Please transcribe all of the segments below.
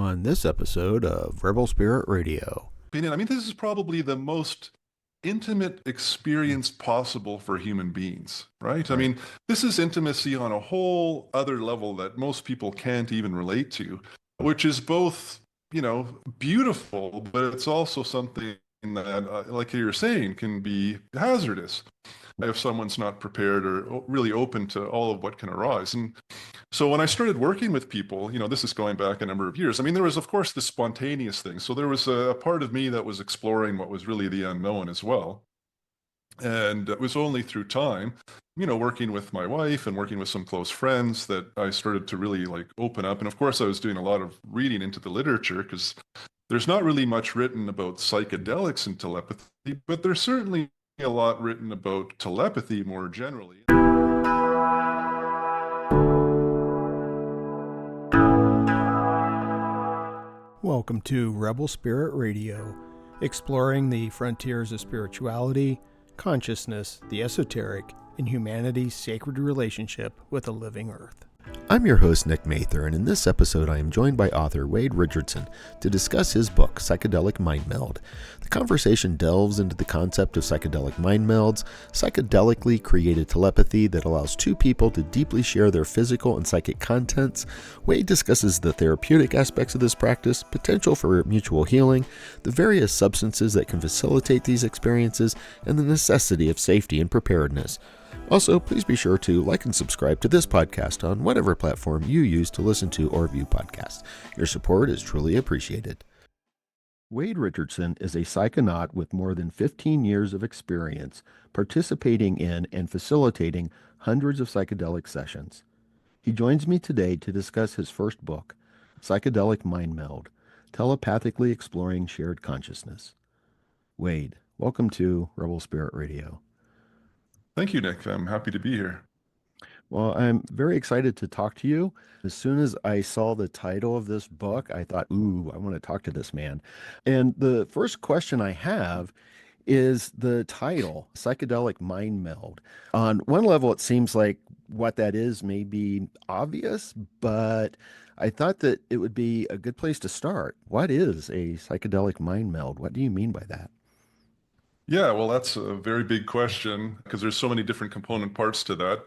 on this episode of Rebel Spirit Radio. I mean, this is probably the most intimate experience possible for human beings, right? I mean, this is intimacy on a whole other level that most people can't even relate to, which is both, beautiful, but it's also something that, like you're saying, can be hazardous if someone's not prepared or really open to all of what can arise. And so when I started working with people, this is going back a number of years. I mean, there was, of course, this spontaneous thing. So there was a part of me that was exploring what was really the unknown as well. And it was only through time, working with my wife and working with some close friends that I started to really open up. And of course, I was doing a lot of reading into the literature because there's not really much written about psychedelics and telepathy, but there's certainly a lot written about telepathy more generally. Welcome to Rebel Spirit Radio, exploring the frontiers of spirituality, consciousness, the esoteric, and humanity's sacred relationship with the living earth. I'm your host, Nick Mather, and in this episode I am joined by author Wade Richardson to discuss his book, Psychedelic Mindmeld. The conversation delves into the concept of psychedelic mindmelds, psychedelically created telepathy that allows two people to deeply share their physical and psychic contents. Wade discusses the therapeutic aspects of this practice, potential for mutual healing, the various substances that can facilitate these experiences, and the necessity of safety and preparedness. Also, please be sure to like and subscribe to this podcast on whatever platform you use to listen to or view podcasts. Your support is truly appreciated. Wade Richardson is a psychonaut with more than 15 years of experience participating in and facilitating hundreds of psychedelic sessions. He joins me today to discuss his first book, Psychedelic Mindmeld, Telepathically Exploring Shared Consciousness. Wade, welcome to Rebel Spirit Radio. Thank you, Nick. I'm happy to be here. Well, I'm very excited to talk to you. As soon as I saw the title of this book, I thought, ooh, I want to talk to this man. And the first question I have is the title, Psychedelic Mindmeld. On one level, it seems like what that is may be obvious, but I thought that it would be a good place to start. What is a psychedelic mind meld? What do you mean by that? Yeah, well, that's a very big question because there's so many different component parts to that.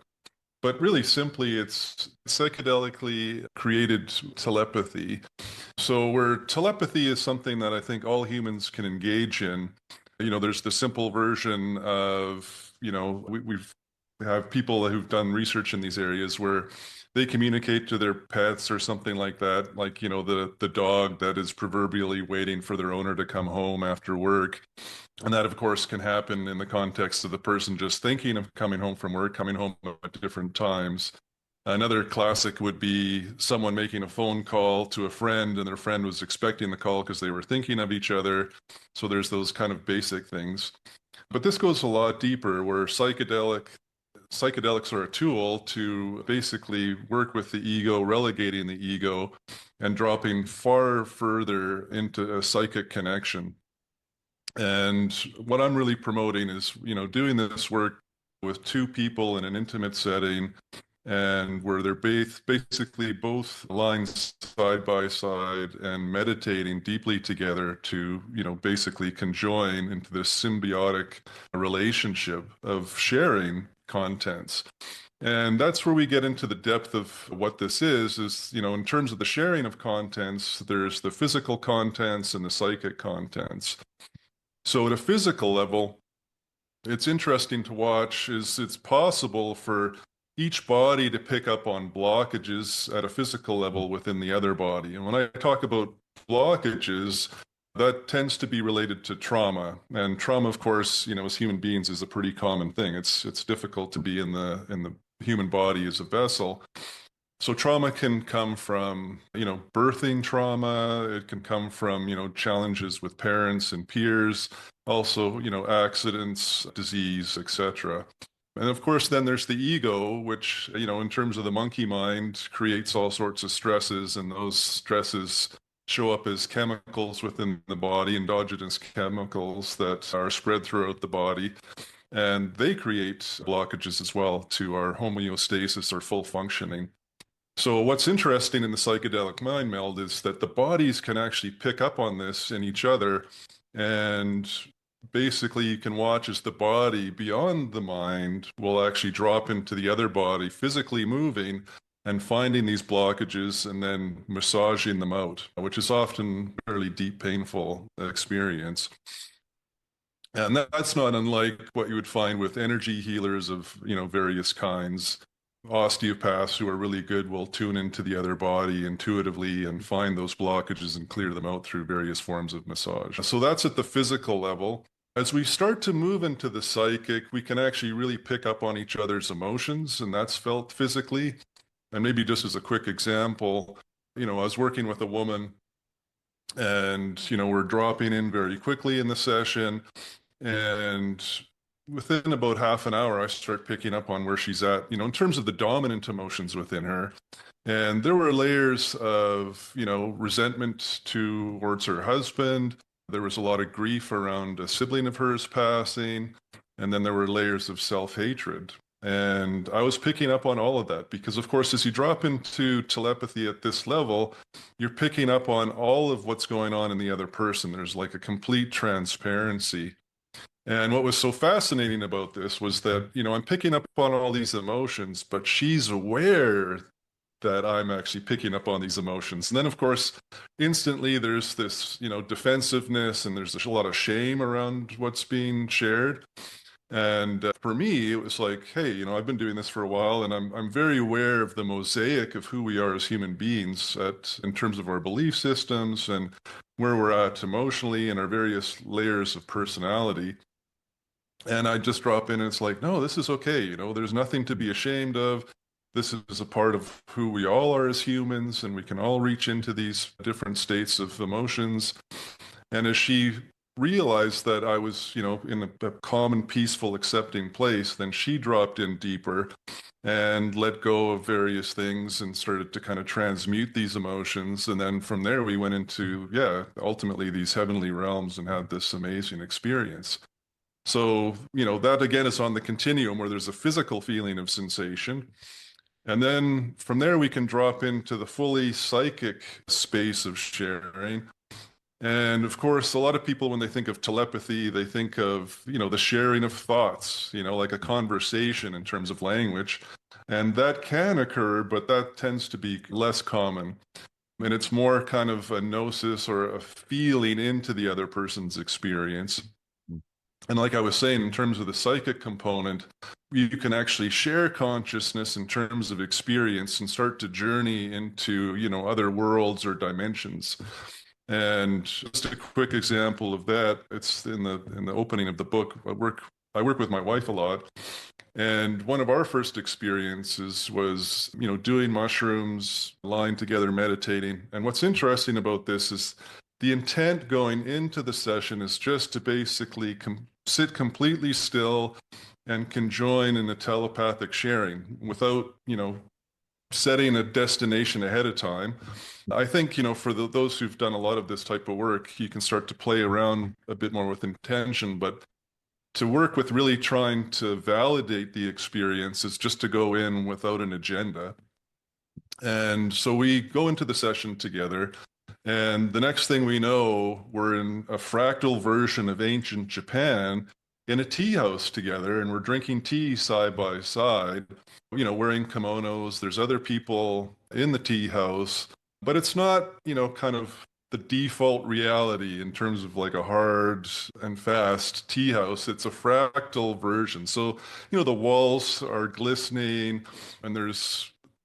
But really simply, it's psychedelically created telepathy. So where telepathy is something that I think all humans can engage in, there's the simple version of, we've have people who've done research in these areas where they communicate to their pets or something like that, like, the dog that is proverbially waiting for their owner to come home after work. And that, of course, can happen in the context of the person just thinking of coming home from work, coming home at different times. Another classic would be someone making a phone call to a friend and their friend was expecting the call because they were thinking of each other. So there's those kind of basic things. But this goes a lot deeper where psychedelics are a tool to basically work with the ego, relegating the ego and dropping far further into a psychic connection. And what I'm really promoting is, doing this work with two people in an intimate setting and where they're basically both lying side by side and meditating deeply together to, basically conjoin into this symbiotic relationship of sharing contents. And that's where we get into the depth of what this is, in terms of the sharing of contents, there's the physical contents and the psychic contents. So at a physical level, it's interesting to watch it's possible for each body to pick up on blockages at a physical level within the other body. And when I talk about blockages, that tends to be related to trauma. And trauma, of course, as human beings is a pretty common thing. It's difficult to be in the human body as a vessel. So trauma can come from, birthing trauma. It can come from, challenges with parents and peers, also, accidents, disease, etc. And of course, then there's the ego, which, in terms of the monkey mind, creates all sorts of stresses, and those stresses show up as chemicals within the body, endogenous chemicals that are spread throughout the body. And they create blockages as well to our homeostasis or full functioning. So what's interesting in the psychedelic mind meld is that the bodies can actually pick up on this in each other. And basically you can watch as the body beyond the mind will actually drop into the other body, physically moving and finding these blockages and then massaging them out, which is often a fairly deep, painful experience. And that's not unlike what you would find with energy healers of, various kinds. Osteopaths who are really good will tune into the other body intuitively and find those blockages and clear them out through various forms of massage. So that's at the physical level. As we start to move into the psychic, we can actually really pick up on each other's emotions, and that's felt physically. And maybe just as a quick example, I was working with a woman and, we're dropping in very quickly in the session. And within about half an hour, I start picking up on where she's at, in terms of the dominant emotions within her. And there were layers of, resentment towards her husband. There was a lot of grief around a sibling of hers passing. And then there were layers of self-hatred. And I was picking up on all of that because, of course, as you drop into telepathy at this level, you're picking up on all of what's going on in the other person. There's like a complete transparency. And what was so fascinating about this was that, I'm picking up on all these emotions, but she's aware that I'm actually picking up on these emotions. And then, of course, instantly there's this, defensiveness and there's a lot of shame around what's being shared. And for me, it was like, hey, I've been doing this for a while, and I'm very aware of the mosaic of who we are as human beings in terms of our belief systems and where we're at emotionally and our various layers of personality. And I just drop in and it's like, no, this is okay. There's nothing to be ashamed of. This is a part of who we all are as humans, and we can all reach into these different states of emotions. And as she realized that I was, in a calm and peaceful, accepting place, then she dropped in deeper and let go of various things and started to kind of transmute these emotions. And then from there, we went into, ultimately these heavenly realms and had this amazing experience. So, that again is on the continuum where there's a physical feeling of sensation. And then from there, we can drop into the fully psychic space of sharing. And of course, a lot of people, when they think of telepathy, they think of, the sharing of thoughts, like a conversation in terms of language. And that can occur, but that tends to be less common. And it's more kind of a gnosis or a feeling into the other person's experience. And like I was saying, in terms of the psychic component, you can actually share consciousness in terms of experience and start to journey into, other worlds or dimensions. And just a quick example of that, it's in the opening of the book. I work with my wife a lot. And one of our first experiences was, doing mushrooms, lying together, meditating. And what's interesting about this is the intent going into the session is just to basically sit completely still and conjoin in a telepathic sharing without, setting a destination ahead of time. I think, for those who've done a lot of this type of work, you can start to play around a bit more with intention, but to work with really trying to validate the experience is just to go in without an agenda. And so we go into the session together, and the next thing we know, we're in a fractal version of ancient Japan in a tea house together, and we're drinking tea side by side, wearing kimonos. There's other people in the tea house, but it's not, kind of the default reality in terms of like a hard and fast tea house. It's a fractal version. So, the walls are glistening and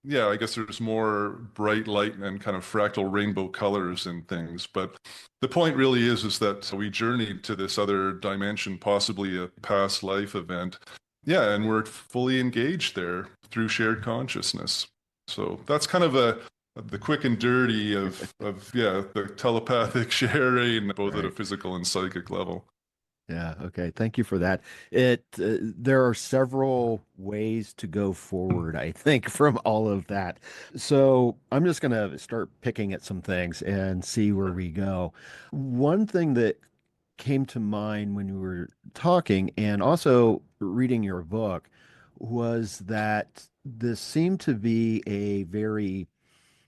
I guess there's more bright light and kind of fractal rainbow colors and things. But the point really is that we journeyed to this other dimension, possibly a past life event. Yeah, and we're fully engaged there through shared consciousness. So that's kind of the quick and dirty of the telepathic sharing, both at a physical and psychic level. Yeah, okay. Thank you for that. There are several ways to go forward, I think, from all of that. So I'm just going to start picking at some things and see where we go. One thing that came to mind when you were talking and also reading your book was that this seemed to be a very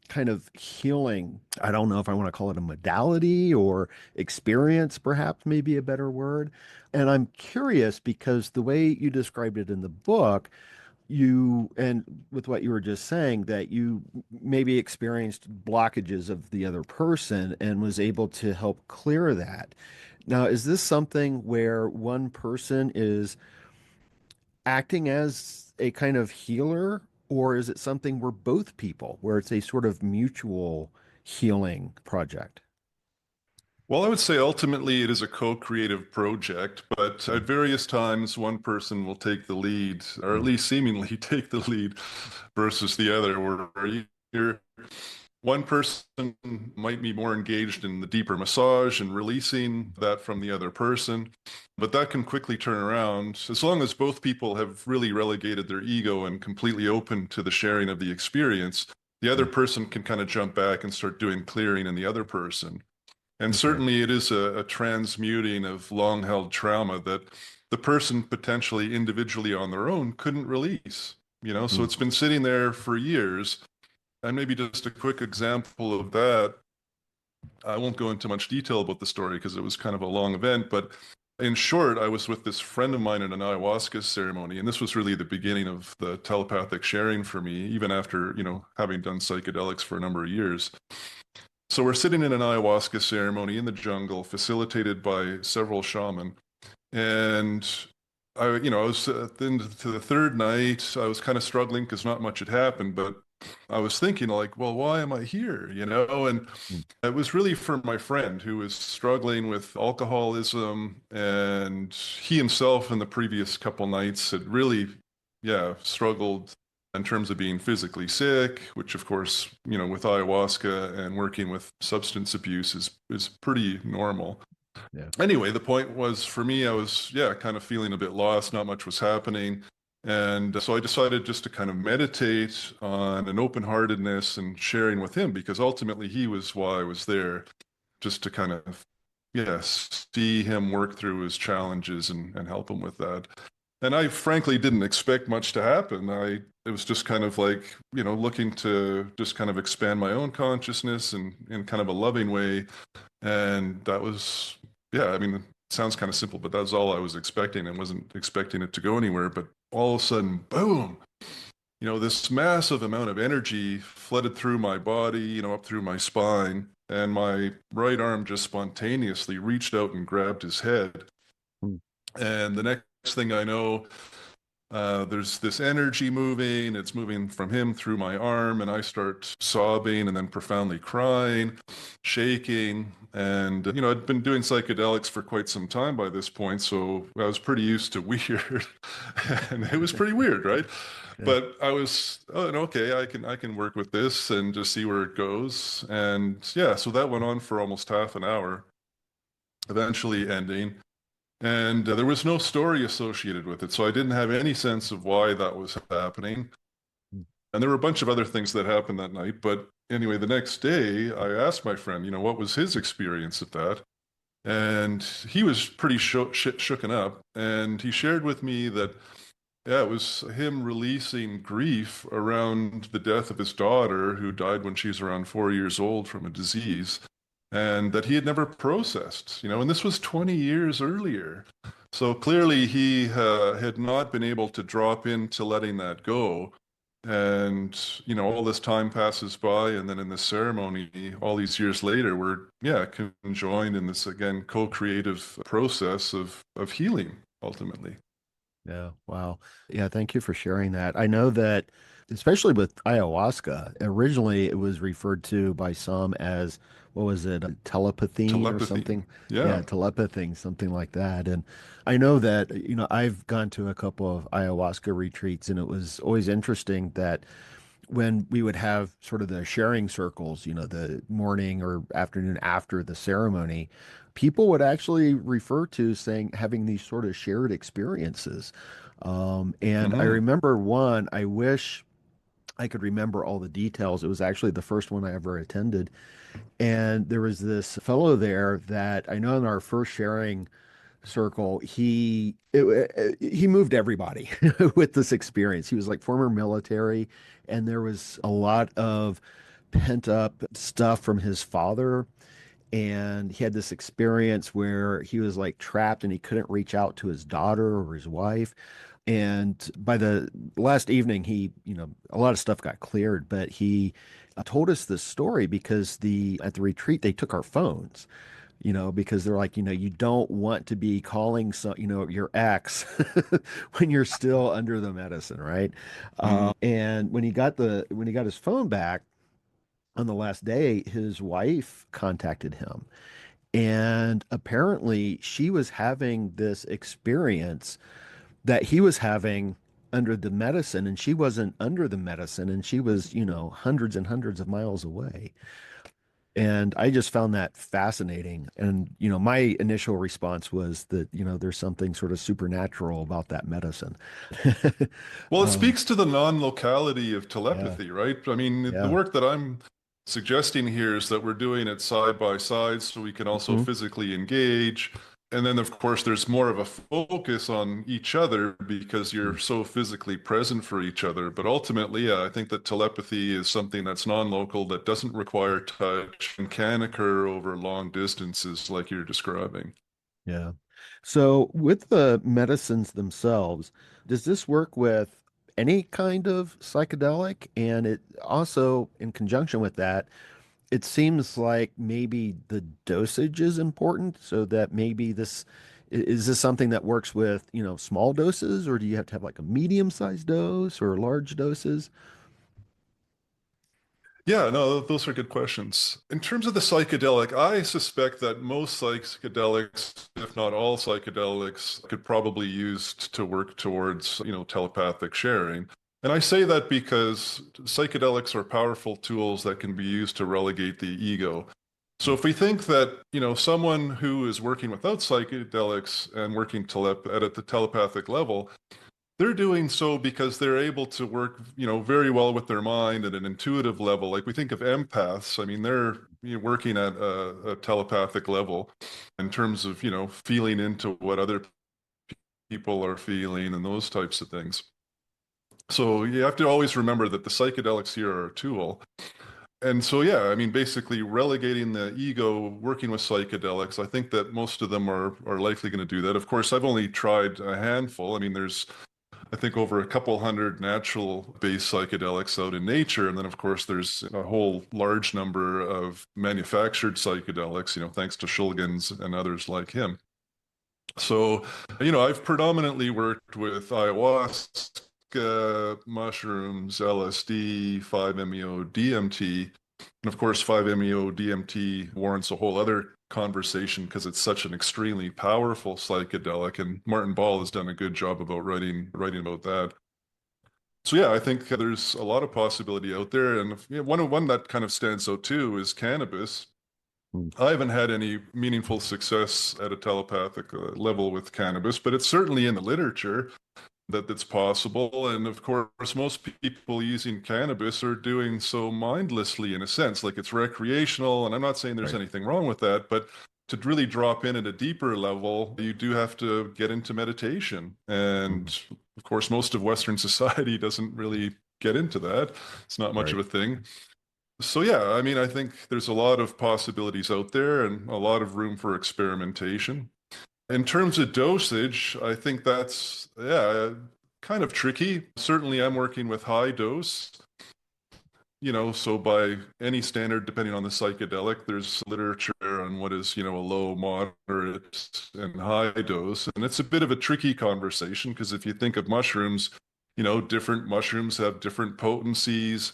kind of healing. I don't know if I want to call it a modality or experience, perhaps maybe a better word. And I'm curious because the way you described it in the book, you, and with what you were just saying, that you maybe experienced blockages of the other person and was able to help clear that. Now, is this something where one person is acting as a kind of healer, or is it something where both people, where it's a sort of mutual healing project? Well, I would say ultimately it is a co-creative project, but at various times one person will take the lead, or at Mm. least seemingly take the lead versus the other, where you're one person might be more engaged in the deeper massage and releasing that from the other person, but that can quickly turn around as long as both people have really relegated their ego and completely open to the sharing of the experience. The other Mm. person can kind of jump back and start doing clearing in the other person. And Okay. certainly it is a transmuting of long held trauma that the person potentially individually on their own couldn't release. So Mm. it's been sitting there for years. And maybe just a quick example of that. I won't go into much detail about the story because it was kind of a long event, but in short, I was with this friend of mine at an ayahuasca ceremony, and this was really the beginning of the telepathic sharing for me, even after, having done psychedelics for a number of years. So we're sitting in an ayahuasca ceremony in the jungle, facilitated by several shaman. And I was into the third night. I was kind of struggling because not much had happened, but I was thinking like, well, why am I here? And Mm. it was really for my friend who was struggling with alcoholism, and he himself in the previous couple nights had really, yeah, struggled in terms of being physically sick, which of course, with ayahuasca and working with substance abuse is pretty normal. Yeah. Anyway, the point was for me, I was, yeah, kind of feeling a bit lost, not much was happening. And so I decided just to kind of meditate on an open-heartedness and sharing with him, because ultimately he was why I was there, just to kind of, yes, see him work through his challenges and help him with that. And I frankly didn't expect much to happen. It was just kind of like, looking to just kind of expand my own consciousness and in kind of a loving way. And that was, yeah, I mean, it sounds kind of simple, but that's all I was expecting, and wasn't expecting it to go anywhere. But all of a sudden, boom, this massive amount of energy flooded through my body, up through my spine, and my right arm just spontaneously reached out and grabbed his head. Mm. And the next thing I know, there's this energy moving. It's moving from him through my arm, and I start sobbing and then profoundly crying, shaking. And, I'd been doing psychedelics for quite some time by this point, so I was pretty used to weird. And it was pretty weird, right? Yeah. But I was, oh, okay, I can work with this and just see where it goes. And yeah, so that went on for almost half an hour, eventually ending. And there was no story associated with it. So I didn't have any sense of why that was happening. Mm. And there were a bunch of other things that happened that night. But anyway, the next day, I asked my friend, what was his experience of that? And he was pretty shooken up. And he shared with me that, yeah, it was him releasing grief around the death of his daughter, who died when she was around 4 years old from a disease, and that he had never processed, and this was 20 years earlier. So clearly he had not been able to drop into letting that go. And, all this time passes by, and then in this ceremony, all these years later, we're, yeah, conjoined in this, again, co-creative process of healing, ultimately. Yeah. Wow. Yeah. Thank you for sharing that. I know that, especially with ayahuasca, originally it was referred to by some as, what was it, telepathy or Telepathy. something? Yeah, Yeah. telepathy, something like that. And I know that, I've gone to a couple of ayahuasca retreats, and it was always interesting that when we would have sort of the sharing circles, the morning or afternoon after the ceremony, people would actually refer to saying having these sort of shared experiences. And I Hmm. remember one, I wish I could remember all the details. It was actually the first one I ever attended. And there was this fellow there that I know in our first sharing circle, he moved everybody with this experience. He was like former military, and there was a lot of pent up stuff from his father. And he had this experience where he was like trapped and he couldn't reach out to his daughter or his wife. And by the last evening, a lot of stuff got cleared, but he told us this story because at the retreat, they took our phones, because they're like, you don't want to be calling your ex when you're still under the medicine, right? Mm. And when he got his phone back on the last day, his wife contacted him, and apparently she was having this experience that he was having under the medicine, and she wasn't under the medicine, and she was, hundreds and hundreds of miles away. And I just found that fascinating. And, my initial response was that, there's something sort of supernatural about that medicine. Well, it Um, speaks to the non-locality of yeah, telepathy, right? I mean, the yeah. work that I'm suggesting here is that we're doing it side by side so we can also Hmm. physically engage. And then, of course, there's more of a focus on each other because you're so physically present for each other. But ultimately, yeah, I think that telepathy is something that's non-local, that doesn't require touch and can occur over long distances like you're describing. Yeah. So with the medicines themselves, does this work with any kind of psychedelic? And it also, in conjunction with that, it seems like maybe the dosage is important, so that maybe is this something that works with, small doses, or do you have to have like a medium-sized dose or large doses? Yeah, no, those are good questions. In terms of the psychedelic, I suspect that most psychedelics, if not all psychedelics, could probably used to work towards, telepathic sharing. And I say that because psychedelics are powerful tools that can be used to relegate the ego. So if we think that, someone who is working without psychedelics and working at the telepathic level, they're doing so because they're able to work, very well with their mind at an intuitive level. Like we think of empaths, I mean, they're working at a telepathic level in terms of, feeling into what other people are feeling and those types of things. So you have to always remember that the psychedelics here are a tool. And so, yeah, I mean, basically relegating the ego, working with psychedelics, I think that most of them are likely going to do that. Of course, I've only tried a handful. I mean, there's I think over a couple hundred natural-based psychedelics out in nature, and then of course there's a whole large number of manufactured psychedelics, thanks to Shulgins and others like him. So, I've predominantly worked with ayahuasca, mushrooms, LSD, 5-MeO, DMT, and of course 5-MeO, DMT warrants a whole other conversation because it's such an extremely powerful psychedelic, and Martin Ball has done a good job about writing about that. So yeah, I think there's a lot of possibility out there, and one that kind of stands out too is cannabis. Hmm. I haven't had any meaningful success at a telepathic level with cannabis, but it's certainly in the literature that it's possible. And of course, most people using cannabis are doing so mindlessly in a sense, like it's recreational. And I'm not saying there's Right. anything wrong with that, but to really drop in at a deeper level, you do have to get into meditation. Hmm. And of course, most of Western society doesn't really get into that. It's not much of Right. a thing. So yeah, I mean, I think there's a lot of possibilities out there and a lot of room for experimentation. In terms of dosage, I think that's, yeah, kind of tricky. Certainly, I'm working with high dose, so by any standard, depending on the psychedelic, there's literature on what is, a low, moderate, and high dose. And it's a bit of a tricky conversation because if you think of mushrooms, different mushrooms have different potencies.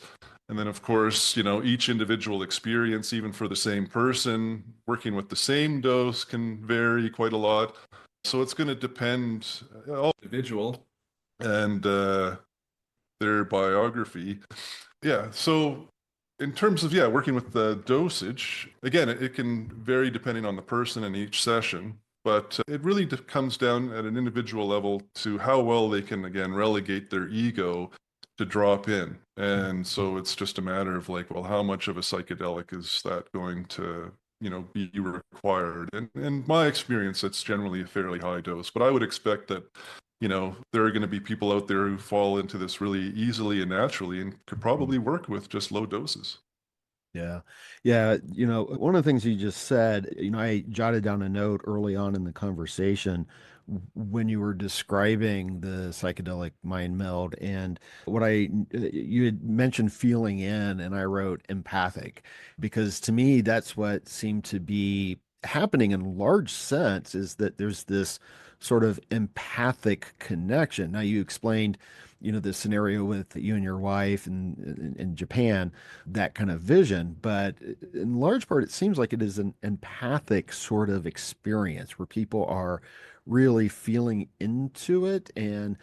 And then, of course, each individual experience, even for the same person, working with the same dose can vary quite a lot. So it's going to depend on individual and their biography. Yeah. So in terms of, yeah, working with the dosage, again, it can vary depending on the person in each session, but it really comes down at an individual level to how well they can, again, relegate their ego to drop in. And so it's just a matter of like, well, how much of a psychedelic is that going to, be required? And in my experience, it's generally a fairly high dose, but I would expect that, there are going to be people out there who fall into this really easily and naturally and could probably work with just low doses. Yeah. Yeah. One of the things you just said, I jotted down a note early on in the conversation when you were describing the psychedelic mind meld. And you had mentioned feeling in, and I wrote empathic, because to me, that's what seemed to be happening in large sense, is that there's this sort of empathic connection. Now, you explained, the scenario with you and your wife in Japan, that kind of vision. But in large part, it seems like it is an empathic sort of experience where people are really feeling into it. And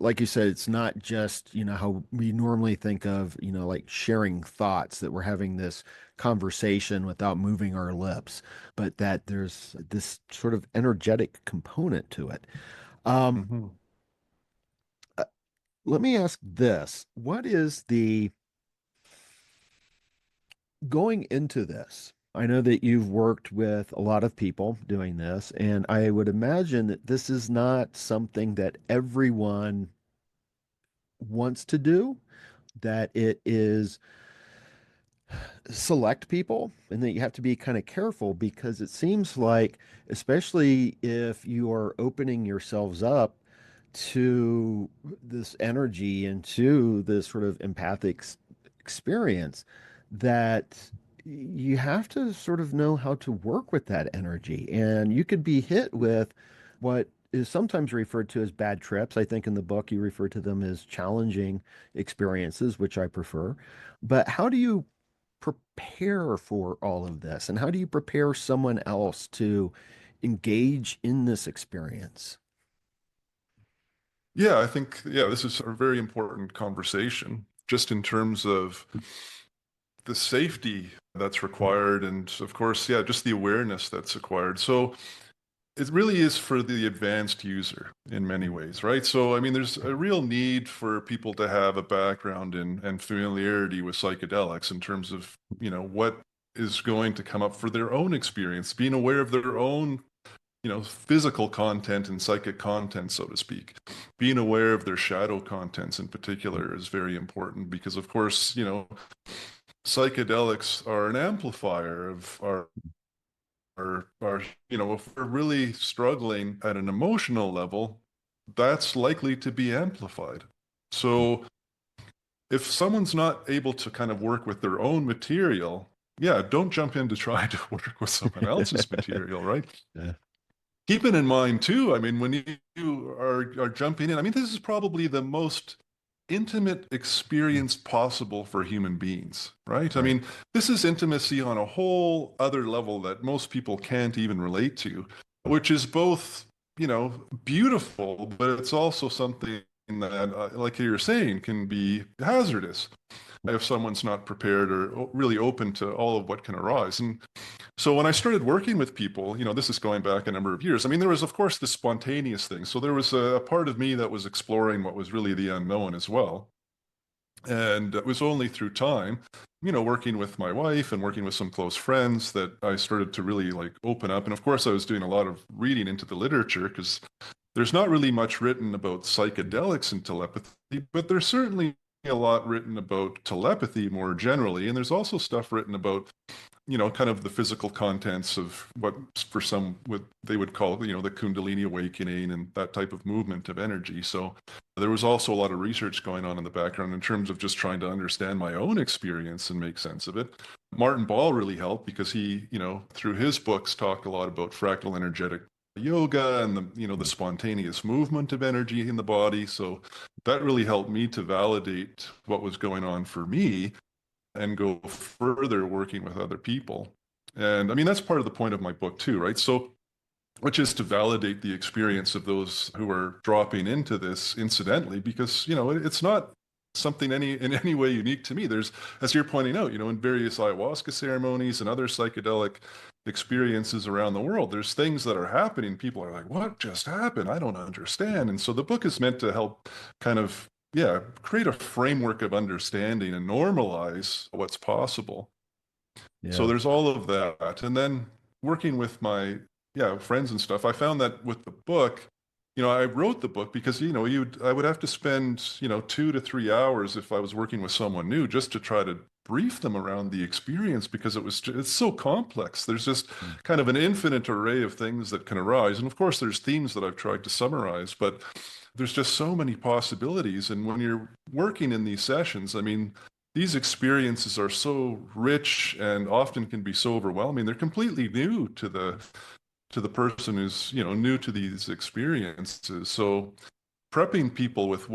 like you said, it's not just, how we normally think of, like sharing thoughts, that we're having this conversation without moving our lips, but that there's this sort of energetic component to it. Um, Mhm. uh, Let me ask this. What is the going into this? I know that you've worked with a lot of people doing this, and I would imagine that this is not something that everyone wants to do, that it is select people, and that you have to be kind of careful, because it seems like, especially if you are opening yourselves up to this energy and to this sort of empathic experience, that you have to sort of know how to work with that energy. And you could be hit with what is sometimes referred to as bad trips. I think in the book you refer to them as challenging experiences, which I prefer. But how do you prepare for all of this? And how do you prepare someone else to engage in this experience? Yeah, I think, yeah, this is a very important conversation, just in terms of the safety that's required. And of course, yeah, just the awareness that's acquired. So it really is for the advanced user in many ways, right? So, I mean, there's a real need for people to have a background in and familiarity with psychedelics in terms of, what is going to come up for their own experience, being aware of their own, physical content and psychic content, so to speak. Being aware of their shadow contents in particular is very important because, of course, psychedelics are an amplifier of our, if we're really struggling at an emotional level, that's likely to be amplified. So if someone's not able to kind of work with their own material, yeah, don't jump in to try to work with someone else's material, right? Yeah. Keeping in mind too, I mean, when you are jumping in, I mean, this is probably the most intimate experience possible for human beings, right? I Right. mean, this is intimacy on a whole other level that most people can't even relate to, which is both, beautiful, but it's also something that, like you're saying, can be hazardous if someone's not prepared or really open to all of what can arise. And so when I started working with people, this is going back a number of years. I mean, there was, of course, the spontaneous thing. So there was a part of me that was exploring what was really the unknown as well. And it was only through time, working with my wife and working with some close friends that I started to really like open up. And of course, I was doing a lot of reading into the literature because there's not really much written about psychedelics and telepathy, but there's certainly a lot written about telepathy more generally. And there's also stuff written about kind of the physical contents of what for some they would call, the Kundalini awakening and that type of movement of energy. So there was also a lot of research going on in the background in terms of just trying to understand my own experience and make sense of it. Martin Ball really helped because he, through his books talked a lot about fractal energetic yoga and the spontaneous movement of energy in the body. So that really helped me to validate what was going on for me and go further working with other people. And I mean, that's part of the point of my book too, right? So, which is to validate the experience of those who are dropping into this incidentally, because, it's not something in any way unique to me. There's, as you're pointing out, in various ayahuasca ceremonies and other psychedelic experiences around the world, there's things that are happening. People are like, what just happened? I don't understand. And so the book is meant to help kind of yeah, create a framework of understanding and normalize what's possible. So Yeah. there's all of that. And then working with my friends and stuff, I found that with the book, I wrote the book because, I would have to spend, 2 to 3 hours if I was working with someone new just to try to brief them around the experience because it's so complex. There's just kind of an infinite array of things that can arise. And of course, there's themes that I've tried to summarize, but there's just so many possibilities. And when you're working in these sessions, I mean, these experiences are so rich and often can be so overwhelming. They're completely new to the person who's, new to these experiences. So prepping people with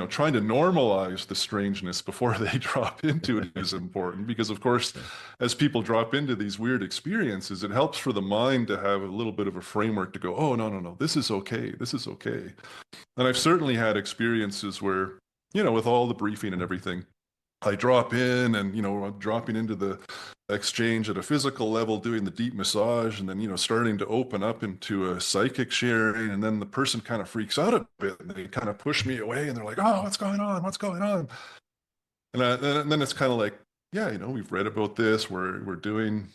trying to normalize the strangeness before they drop into it is important because, of course, as people drop into these weird experiences, it helps for the mind to have a little bit of a framework to go, oh, no, no, no, this is okay. This is okay. And I've certainly had experiences where, with all the briefing and everything, I drop in and, I'm dropping into the exchange at a physical level, doing the deep massage, and then, starting to open up into a psychic sharing. And then the person kind of freaks out a bit and they kind of push me away and they're like, oh, what's going on? What's going on? And then it's kind of like, yeah, we've read about this. We're doing,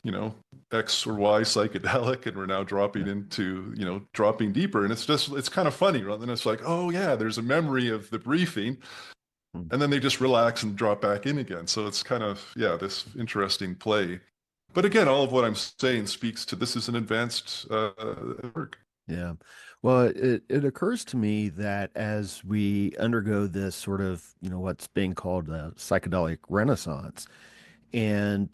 X or Y psychedelic, and we're now dropping into, dropping deeper. And it's kind of funny. Right? Then it's like, oh, yeah, there's a memory of the briefing. And then they just relax and drop back in again. So it's kind of, this interesting play. But again, all of what I'm saying speaks to this is an advanced work. Yeah. Well, it occurs to me that as we undergo this sort of, what's being called a psychedelic renaissance, and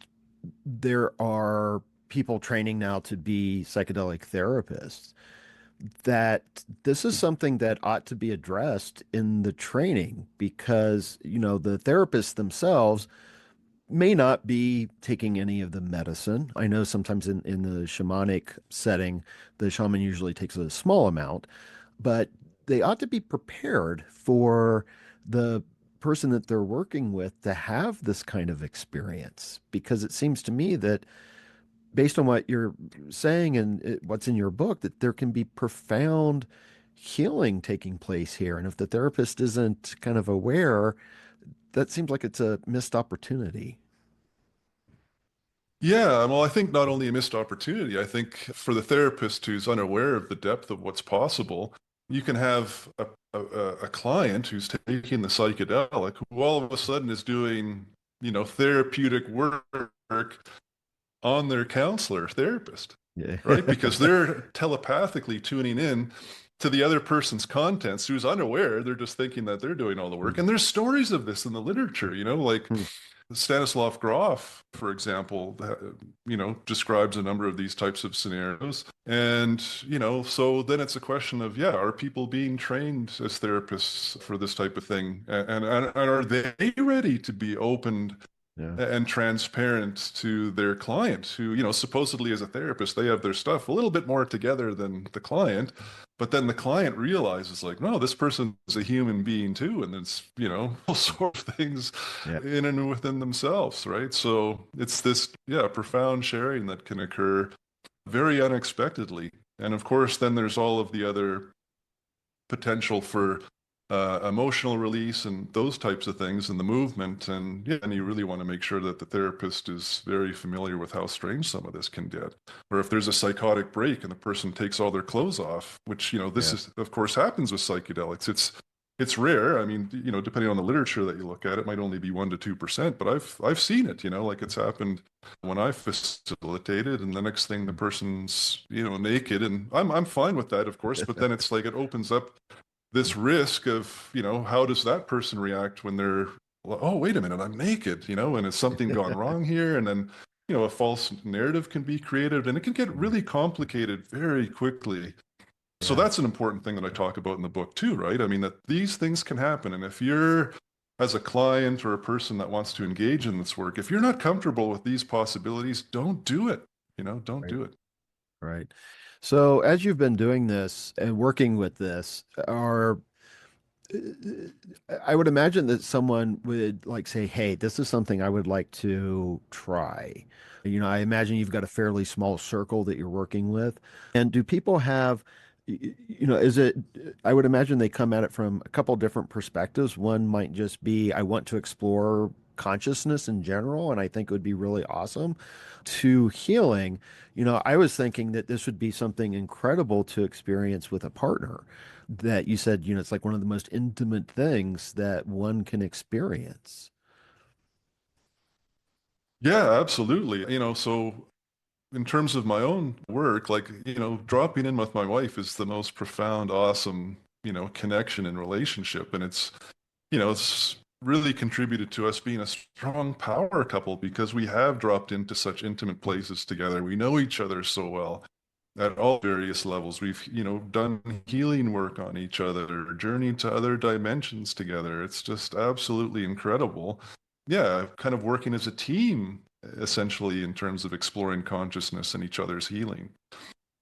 there are people training now to be psychedelic therapists, that this is something that ought to be addressed in the training because, the therapists themselves may not be taking any of the medicine. I know sometimes in the shamanic setting, the shaman usually takes a small amount, but they ought to be prepared for the person that they're working with to have this kind of experience because it seems to me that based on what you're saying and what's in your book, that there can be profound healing taking place here. And if the therapist isn't kind of aware, that seems like it's a missed opportunity. Yeah, well, I think not only a missed opportunity, I think for the therapist who's unaware of the depth of what's possible, you can have a client who's taking the psychedelic who all of a sudden is doing, therapeutic work on their counselor therapist, Yeah. right? Because they're telepathically tuning in to the other person's contents who's unaware. They're just thinking that they're doing all the work. And there's stories of this in the literature, like Stanislav Grof, for example, describes a number of these types of scenarios. And, so then it's a question of, are people being trained as therapists for this type of thing? And are they ready to be opened and transparent to their client who, supposedly as a therapist, they have their stuff a little bit more together than the client. But then the client realizes like, no, this person is a human being too. And it's, all sorts of things in and within themselves, right? So it's this, profound sharing that can occur very unexpectedly. And of course, then there's all of the other potential for emotional release and those types of things and the movement. And you really want to make sure that the therapist is very familiar with how strange some of this can get. Or if there's a psychotic break and the person takes all their clothes off, which, this is, of course, happens with psychedelics. It's rare. I mean, depending on the literature that you look at, it might only be 1% to 2%, but I've seen it, like it's happened when I facilitated, and the next thing the person's, naked, and I'm fine with that, of course, but then it's like it opens up this risk of, how does that person react when they're, oh, wait a minute, I'm naked, and has something gone wrong here? And then, a false narrative can be created and it can get really complicated very quickly. So that's an important thing that I talk about in the book too, right? I mean, that these things can happen. And if you're, as a client or a person that wants to engage in this work, if you're not comfortable with these possibilities, don't do it, don't do it. Right. So as you've been doing this and working with this, I would imagine that someone would like say, hey, this is something I would like to try. I imagine you've got a fairly small circle that you're working with. And do people have, I would imagine they come at it from a couple different perspectives. One might just be, I want to explore consciousness in general, and I think it would be really awesome. To healing, I was thinking that this would be something incredible to experience with a partner. That you said, it's like one of the most intimate things that one can experience. Yeah, absolutely. So in terms of my own work, like, dropping in with my wife is the most profound, awesome, connection and relationship. And it's really contributed to us being a strong power couple because we have dropped into such intimate places together. We know each other so well at all various levels. We've, done healing work on each other, journeyed to other dimensions together. It's just absolutely incredible. Yeah, kind of working as a team, essentially, in terms of exploring consciousness and each other's healing.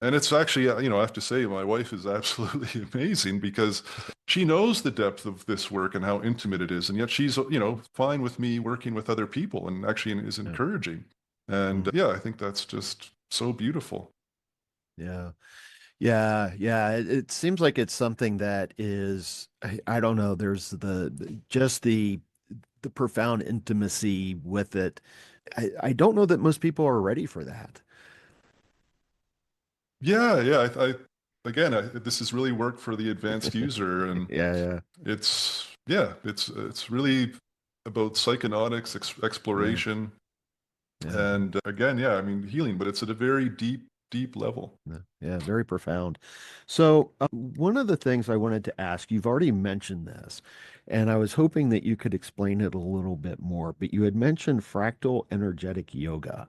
And it's actually, I have to say, my wife is absolutely amazing because she knows the depth of this work and how intimate it is. And yet she's, fine with me working with other people and actually is Yeah. encouraging. And Mm. yeah, I think that's just so beautiful. Yeah. Yeah, yeah. It seems like it's something that is, I don't know, there's just the profound intimacy with it. I don't know that most people are ready for that. Yeah, yeah. Again, this has really worked for the advanced user, and Yeah, yeah, it's really about psychonautics, yeah, exploration, yeah, and again, yeah, I mean healing, but it's at a very deep, deep level. yeah, yeah, very profound. So, one of the things I wanted to ask, you've already mentioned this, and I was hoping that you could explain it a little bit more, but you had mentioned fractal energetic yoga.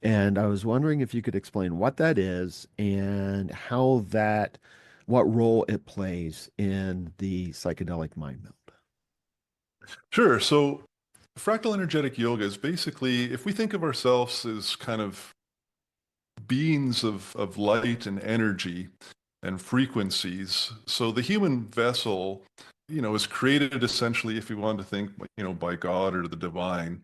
And I was wondering if you could explain what that is and what role it plays in the psychedelic mind meld. Sure. So, fractal energetic yoga is basically if we think of ourselves as kind of beings of light and energy and frequencies. So the human vessel, is created essentially, if you want to think, by God or the divine,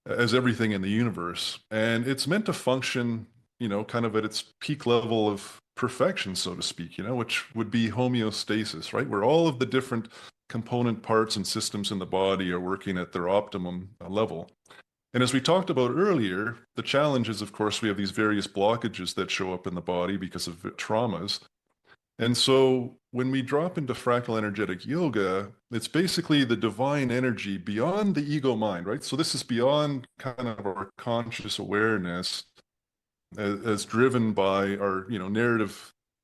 as everything in the universe. And it's meant to function, kind of at its peak level of perfection, so to speak, which would be homeostasis, right? Where all of the different component parts and systems in the body are working at their optimum level. And as we talked about earlier, the challenge is, of course, we have these various blockages that show up in the body because of traumas. And so when we drop into fractal energetic yoga, it's basically the divine energy beyond the ego mind, right? So this is beyond kind of our conscious awareness as driven by our,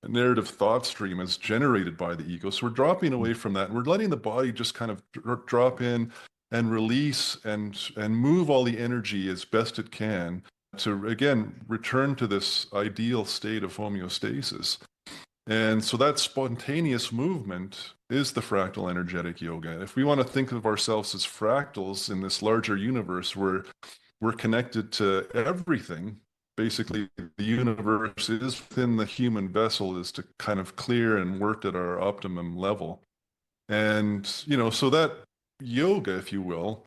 narrative thought stream as generated by the ego. So we're dropping away from that and we're letting the body just kind of drop in and release and move all the energy as best it can to again return to this ideal state of homeostasis. And so that spontaneous movement is the fractal energetic yoga. If we want to think of ourselves as fractals in this larger universe where we're connected to everything, basically the universe is within the human vessel is to kind of clear and work at our optimum level. And, so that yoga, if you will,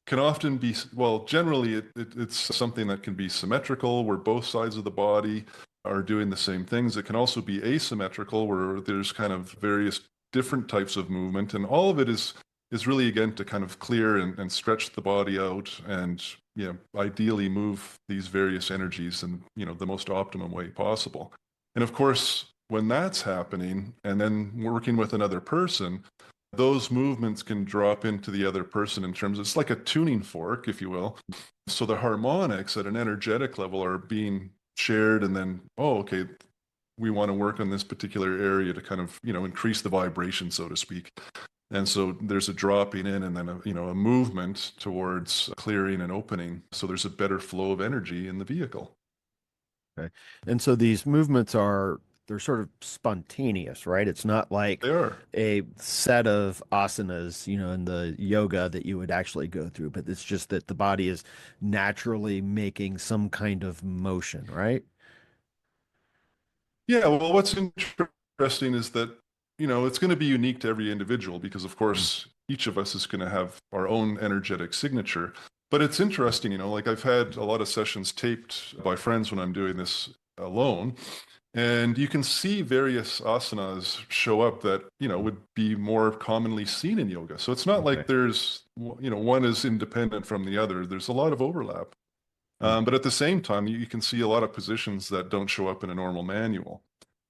can often be, well, generally it's something that can be symmetrical, where both sides of the body are doing the same things. It can also be asymmetrical, where there's kind of various different types of movement, and all of it is really again to kind of clear and stretch the body out and ideally move these various energies in the most optimum way possible. And of course, when that's happening, and then working with another person, those movements can drop into the other person in terms of it's like a tuning fork, if you will. So the harmonics at an energetic level are being shared, and then, oh, okay, we want to work on this particular area to kind of, increase the vibration, so to speak. And so there's a dropping in and then a movement towards clearing and opening. So there's a better flow of energy in the vehicle. Okay. And so these movements they're sort of spontaneous, right? It's not like They are. a set of asanas, in the yoga that you would actually go through, but it's just that the body is naturally making some kind of motion, right? Yeah, well, what's interesting is that, it's going to be unique to every individual because, of Mm. course, each of us is going to have our own energetic signature. But it's interesting, like I've had a lot of sessions taped by friends when I'm doing this alone, and you can see various asanas show up that, would be more commonly seen in yoga. So it's not Okay. like there's, one is independent from the other. There's a lot of overlap. Mm. But at the same time, you can see a lot of positions that don't show up in a normal manual.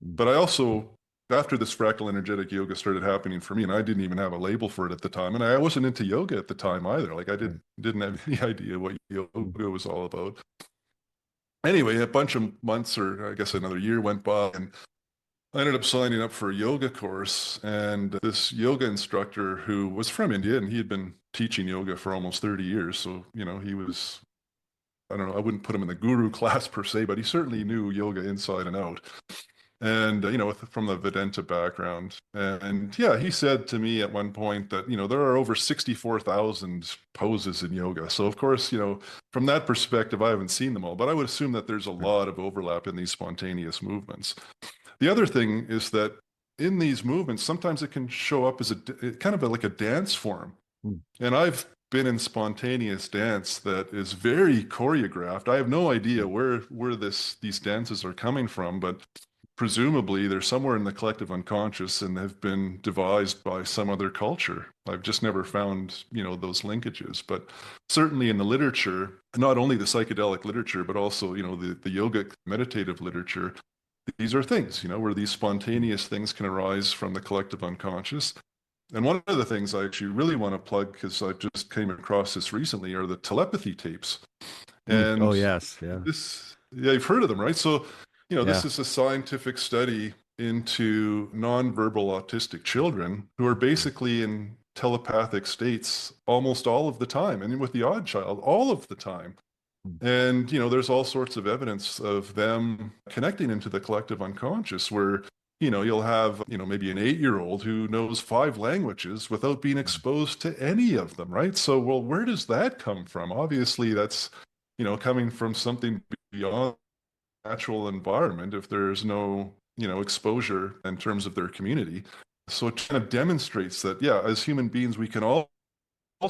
Mm. But I also after this fractal energetic yoga started happening for me, and I didn't even have a label for it at the time, and I wasn't into yoga at the time either. Like I didn't have any idea what yoga was all about. Anyway, a bunch of months, or I guess another year went by, and I ended up signing up for a yoga course. And this yoga instructor who was from India, and he had been teaching yoga for almost 30 years. So, he was, I don't know, I wouldn't put him in the guru class per se, but he certainly knew yoga inside and out. And, from the Vedanta background. And yeah, he said to me at one point that, there are over 64,000 poses in yoga. So of course, from that perspective, I haven't seen them all, but I would assume that there's a lot of overlap in these spontaneous movements. The other thing is that in these movements, sometimes it can show up as like a dance form. And I've been in spontaneous dance that is very choreographed. I have no idea where these dances are coming from, but presumably they're somewhere in the collective unconscious and have been devised by some other culture. I've just never found, those linkages. But certainly in the literature, not only the psychedelic literature, but also, the yogic meditative literature, these are things, where these spontaneous things can arise from the collective unconscious. And one of the things I actually really want to plug, because I just came across this recently, are the telepathy tapes. And oh, yes. Yeah. You've heard of them, right? So, this is a scientific study into nonverbal autistic children who are basically in telepathic states almost all of the time, and with the odd child, all of the time. And, there's all sorts of evidence of them connecting into the collective unconscious where, you'll have, maybe an 8-year-old who knows 5 languages without being exposed to any of them, right? So, well, where does that come from? Obviously, that's, coming from something beyond natural environment if there's no, exposure in terms of their community. So it kind of demonstrates that, yeah, as human beings, we can all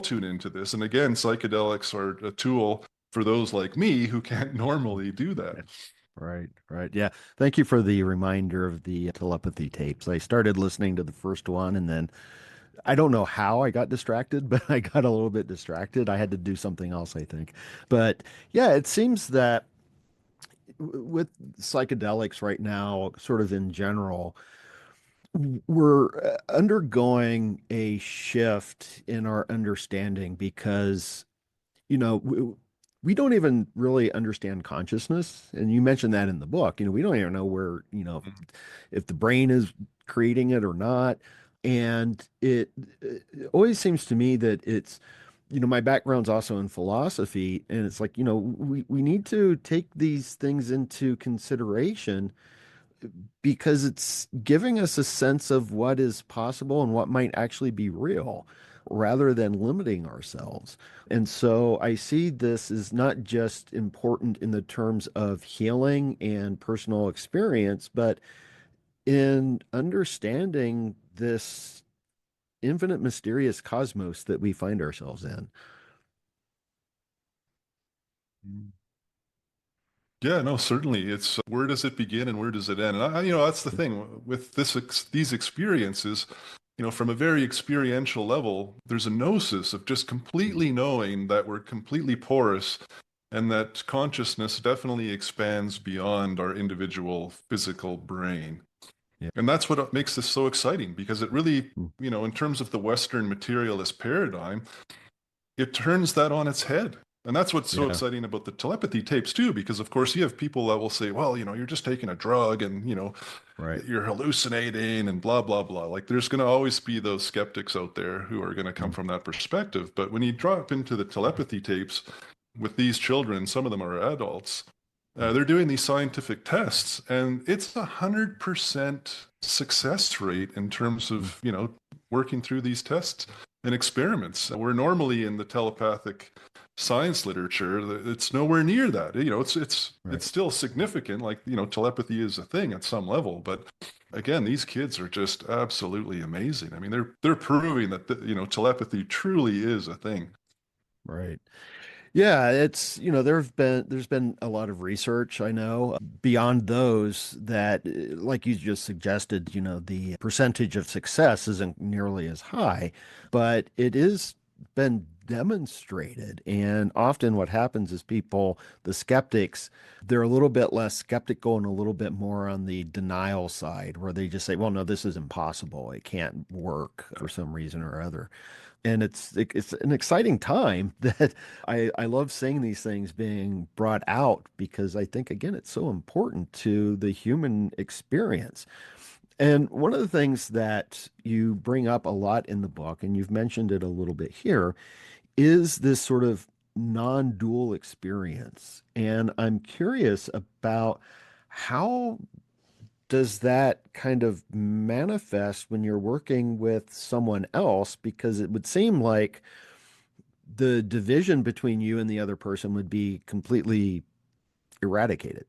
tune into this. And again, psychedelics are a tool for those like me who can't normally do that. Right. Yeah. Thank you for the reminder of the telepathy tapes. I started listening to the first one, and then I don't know how I got distracted, but I got a little bit distracted. I had to do something else, I think. But yeah, it seems that with psychedelics right now, sort of in general, we're undergoing a shift in our understanding because, we don't even really understand consciousness. And you mentioned that in the book. We don't even know where, if the brain is creating it or not. And it always seems to me that it's, my background's also in philosophy, and it's like, we need to take these things into consideration because it's giving us a sense of what is possible and what might actually be real rather than limiting ourselves. And so I see this as not just important in the terms of healing and personal experience, but in understanding this infinite mysterious cosmos that we find ourselves in. Yeah, no, certainly. It's where does it begin and where does it end? And that's the thing with these experiences, from a very experiential level, there's a gnosis of just completely knowing that we're completely porous and that consciousness definitely expands beyond our individual physical brain. Yeah. And that's what makes this so exciting, because it really, in terms of the Western materialist paradigm, it turns that on its head. And that's what's so exciting about the telepathy tapes too, because of course you have people that will say, well, you're just taking a drug and, you're hallucinating and blah, blah, blah. Like there's going to always be those skeptics out there who are going to come from that perspective. But when you drop into the telepathy tapes with these children, some of them are adults, they're doing these scientific tests, and it's 100% success rate in terms of, working through these tests and experiments. Where normally in the telepathic science literature, it's nowhere near that. It's still significant. Like, telepathy is a thing at some level, but again, these kids are just absolutely amazing. I mean, they're proving that telepathy truly is a thing. Right. Yeah, it's, there's been a lot of research, I know, beyond those that, like you just suggested, the percentage of success isn't nearly as high, but it is been demonstrated. And often what happens is people, the skeptics, they're a little bit less skeptical and a little bit more on the denial side, where they just say, well, no, this is impossible. It can't work for some reason or other. And it's an exciting time that I love seeing these things being brought out, because I think, again, it's so important to the human experience. And one of the things that you bring up a lot in the book, and you've mentioned it a little bit here, is this sort of non-dual experience. And I'm curious about how does that kind of manifest when you're working with someone else? Because it would seem like the division between you and the other person would be completely eradicated.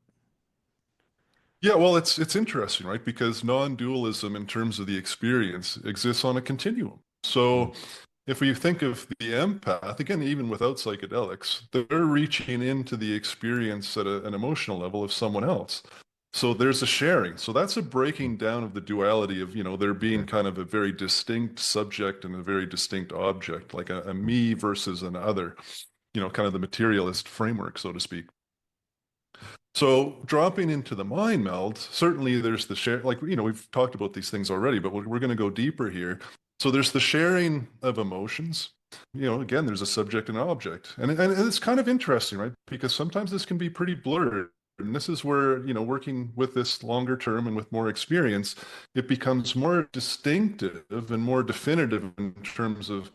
Yeah, well, it's interesting, right? Because non-dualism in terms of the experience exists on a continuum. So if we think of the empath, again, even without psychedelics, they're reaching into the experience at an emotional level of someone else. So there's a sharing. So that's a breaking down of the duality of, there being kind of a very distinct subject and a very distinct object, like a me versus an other, kind of the materialist framework, so to speak. So dropping into the mind meld, certainly there's the share, like, we've talked about these things already, but we're going to go deeper here. So there's the sharing of emotions. Again, there's a subject and object. And it's kind of interesting, right? Because sometimes this can be pretty blurred. And this is where, working with this longer term and with more experience, it becomes more distinctive and more definitive in terms of,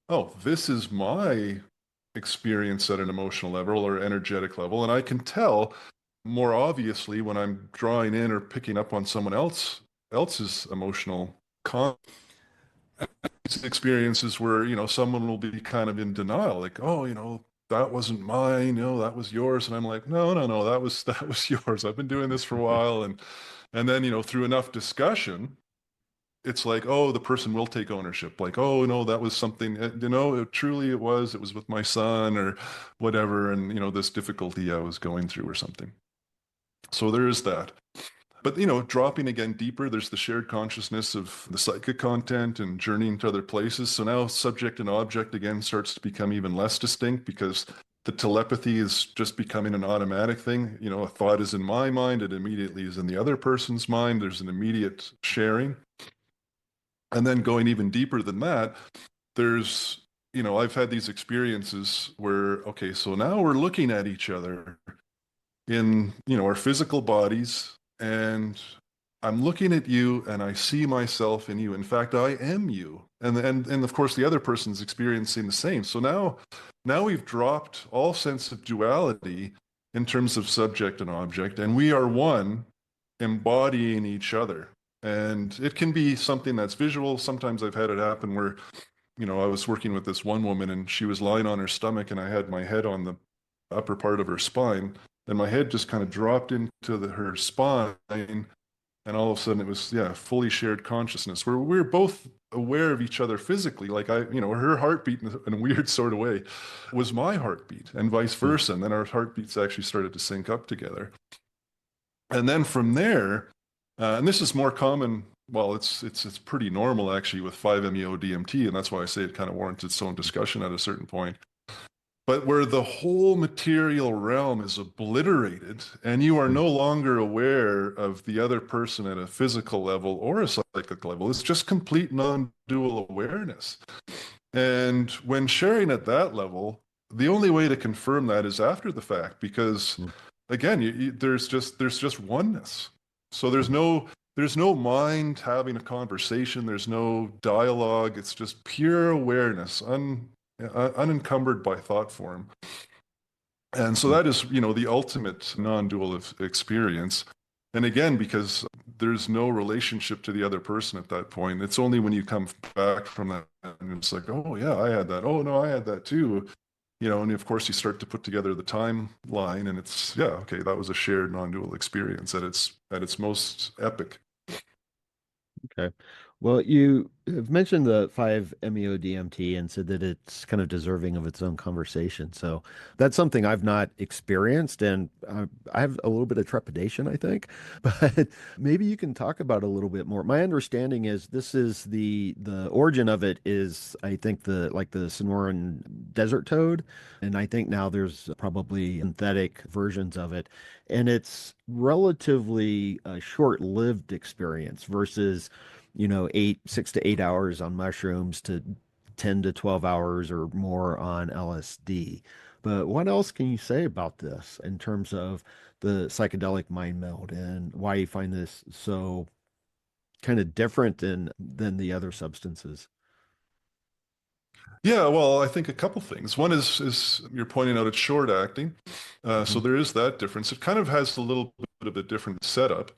oh, this is my experience at an emotional level or energetic level. And I can tell more obviously when I'm drawing in or picking up on someone else's emotional experiences where, someone will be kind of in denial, like, oh, that wasn't mine, that was yours. And I'm like, no, that was yours. I've been doing this for a while. And then, through enough discussion, it's like, oh, the person will take ownership. Like, oh, no, that was something, it was with my son or whatever. And, this difficulty I was going through or something. So there is that. But, dropping again deeper, there's the shared consciousness of the psychic content and journeying to other places. So now subject and object again starts to become even less distinct, because the telepathy is just becoming an automatic thing. A thought is in my mind, it immediately is in the other person's mind. There's an immediate sharing. And then going even deeper than that, there's, I've had these experiences where, okay, so now we're looking at each other in, our physical bodies, and I'm looking at you and I see myself in you. In fact, I am you. And of course the other person's experiencing the same. So now we've dropped all sense of duality in terms of subject and object, and we are one, embodying each other. And it can be something that's visual. Sometimes I've had it happen where, I was working with this one woman and she was lying on her stomach and I had my head on the upper part of her spine. And my head just kind of dropped into her spine, and all of a sudden it was, fully shared consciousness where we were both aware of each other physically. Like her heartbeat in a weird sort of way was my heartbeat, and vice versa. And then our heartbeats actually started to sync up together. And then from there, and this is more common. Well, it's pretty normal actually with 5-MeO DMT, and that's why I say it kind of warrants its own discussion at a certain point. But where the whole material realm is obliterated and you are no longer aware of the other person at a physical level or a psychic level, it's just complete non-dual awareness. And when sharing at that level, the only way to confirm that is after the fact, because again, there's just oneness. So there's no mind having a conversation. There's no dialogue. It's just pure awareness, unencumbered by thought form. And so that is, the ultimate non-dual experience. And again, because there's no relationship to the other person at that point, it's only when you come back from that and it's like, oh yeah, I had that. Oh no, I had that too. And of course you start to put together the timeline and it's, okay, that was a shared non-dual experience at its most epic. Okay. Well, you have mentioned the 5-MeO-DMT and said that it's kind of deserving of its own conversation. So that's something I've not experienced, and I have a little bit of trepidation, I think. But maybe you can talk about it a little bit more. My understanding is this is the origin of it is, I think, the Sonoran desert toad, and I think now there's probably synthetic versions of it, and it's relatively a short-lived experience versus 6 to 8 hours on mushrooms to 10 to 12 hours or more on LSD. But what else can you say about this in terms of the psychedelic mind meld and why you find this so kind of different than the other substances? Yeah, well, I think a couple things. One is you're pointing out it's short acting, Hmm. so there is that difference. It kind of has a little bit of a different setup,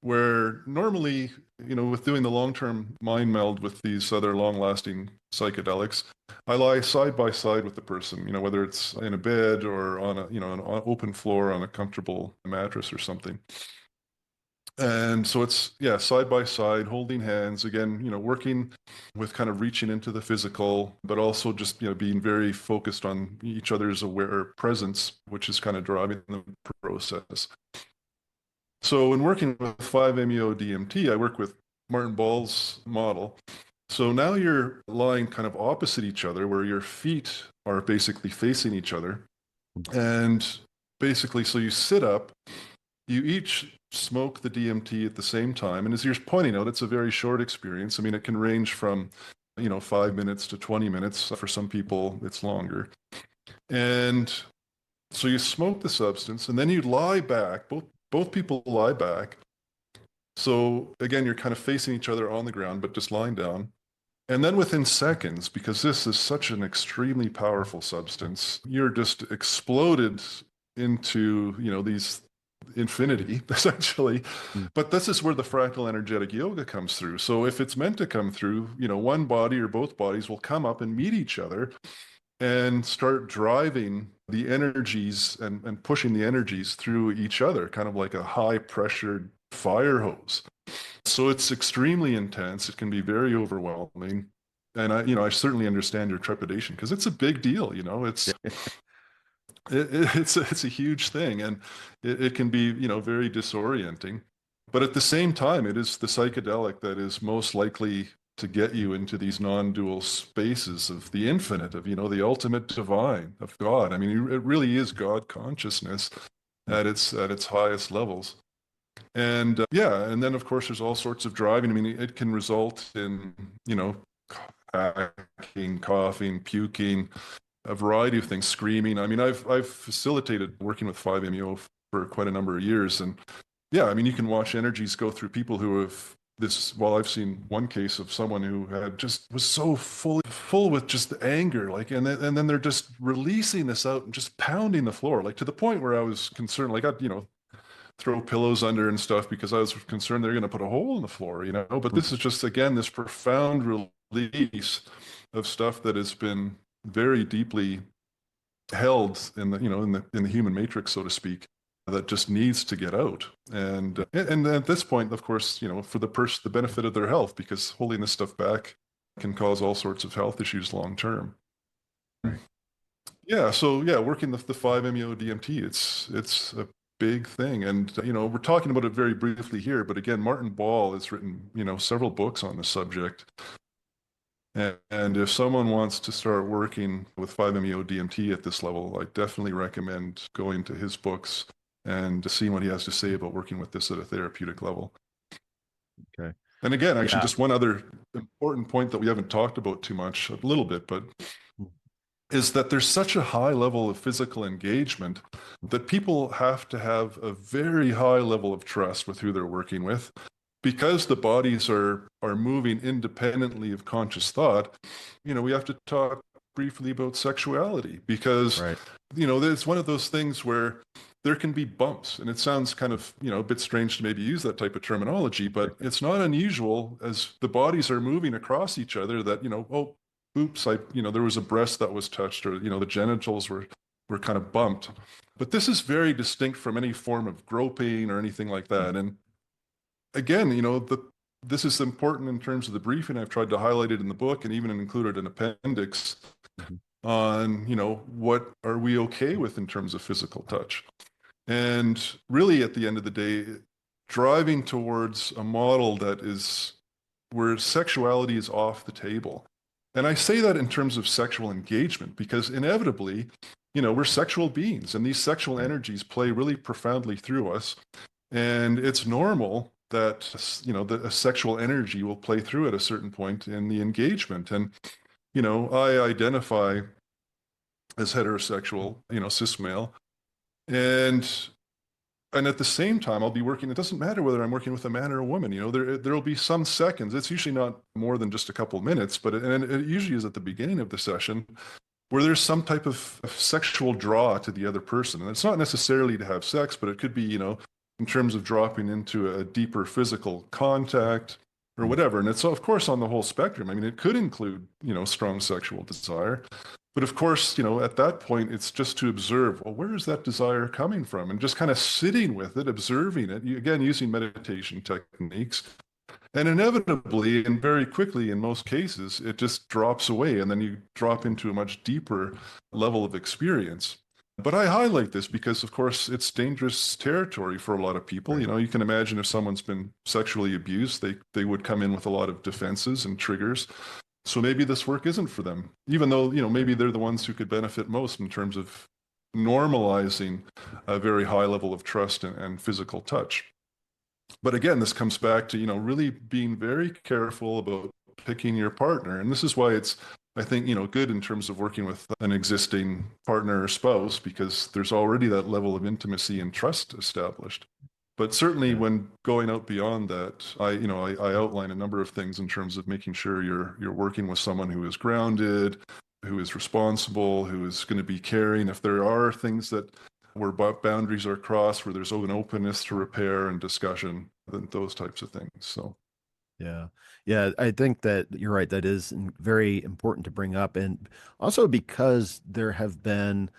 where normally, with doing the long-term mind meld with these other long-lasting psychedelics, I lie side by side with the person, whether it's in a bed or on an open floor on a comfortable mattress or something. And so it's, yeah, side by side, holding hands, again, working with kind of reaching into the physical, but also just, being very focused on each other's aware presence, which is kind of driving the process. So in working with 5-MeO-DMT, I work with Martin Ball's model. So now you're lying kind of opposite each other, where your feet are basically facing each other. And basically, so you sit up, you each smoke the DMT at the same time. And as you're pointing out, it's a very short experience. I mean, it can range from, 5 minutes to 20 minutes. For some people, it's longer. And so you smoke the substance and then you lie back. Both people lie back. So again, you're kind of facing each other on the ground, but just lying down. And then within seconds, because this is such an extremely powerful substance, you're just exploded into, these infinity, essentially. Mm. But this is where the fractal energetic yoga comes through. So if it's meant to come through, one body or both bodies will come up and meet each other and start driving the energies and pushing the energies through each other, kind of like a high pressured fire hose. So it's extremely intense. It can be very overwhelming. And I certainly understand your trepidation because it's a big deal. It's a huge thing, and it can be very disorienting. But at the same time, it is the psychedelic that is most likely to get you into these non-dual spaces of the infinite, of the ultimate divine, of God. I mean, it really is God consciousness at its highest levels. And yeah, and then of course there's all sorts of driving. I mean, it can result in hacking, coughing, puking, a variety of things, screaming. I mean, I've facilitated working with 5-MeO for quite a number of years, and yeah, I mean, you can watch energies go through people who have this. Well, I've seen one case of someone who had just was so full with just anger, like, and then they're just releasing this out and just pounding the floor, like to the point where I was concerned, like I'd throw pillows under and stuff because I was concerned they're going to put a hole in the floor, But this is just again this profound release of stuff that has been very deeply held in the in the human matrix, so to speak, that just needs to get out. And at this point, of course, for the benefit of their health, because holding this stuff back can cause all sorts of health issues long term. Right. Yeah, so yeah, working the 5-MeO DMT, it's a big thing. And we're talking about it very briefly here, but again, Martin Ball has written several books on the subject. And if someone wants to start working with 5-MeO DMT at this level, I definitely recommend going to his books and seeing what he has to say about working with this at a therapeutic level. Okay. And again, actually, Yeah. just one other important point that we haven't talked about too much, a little bit, but is that there's such a high level of physical engagement that people have to have a very high level of trust with who they're working with. Because the bodies are moving independently of conscious thought, we have to talk briefly about sexuality because, Right. It's one of those things where there can be bumps, and it sounds kind of, a bit strange to maybe use that type of terminology, but it's not unusual as the bodies are moving across each other that, oh, oops, there was a breast that was touched, or, the genitals were kind of bumped. But this is very distinct from any form of groping or anything like that. And again, this is important in terms of the briefing. I've tried to highlight it in the book and even included an appendix Mhm. on, what are we okay with in terms of physical touch? And really, at the end of the day, driving towards a model that is where sexuality is off the table. And I say that in terms of sexual engagement because inevitably, we're sexual beings and these sexual energies play really profoundly through us. And it's normal that, a sexual energy will play through at a certain point in the engagement. And, I identify as heterosexual, cis male. And at the same time, I'll be working. It doesn't matter whether I'm working with a man or a woman. There'll be some seconds. It's usually not more than just a couple of minutes, but it usually is at the beginning of the session where there's some type of sexual draw to the other person. And it's not necessarily to have sex, but it could be, in terms of dropping into a deeper physical contact or whatever. And it's of course on the whole spectrum. I mean, it could include, strong sexual desire. But of course, at that point, it's just to observe, well, where is that desire coming from? And just kind of sitting with it, observing it, again, using meditation techniques. And inevitably, and very quickly in most cases, it just drops away. And then you drop into a much deeper level of experience. But I highlight this because, of course, it's dangerous territory for a lot of people. Right. You can imagine if someone's been sexually abused, they would come in with a lot of defenses and triggers. So maybe this work isn't for them, even though, maybe they're the ones who could benefit most in terms of normalizing a very high level of trust and physical touch. But again, this comes back to, really being very careful about picking your partner. And this is why it's, I think, good in terms of working with an existing partner or spouse, because there's already that level of intimacy and trust established. But certainly when going out beyond that, I outline a number of things in terms of making sure you're working with someone who is grounded, who is responsible, who is going to be caring. If there are things that where boundaries are crossed, where there's an openness to repair and discussion, then those types of things. So. Yeah. Yeah. I think that you're right. That is very important to bring up. And also because there have been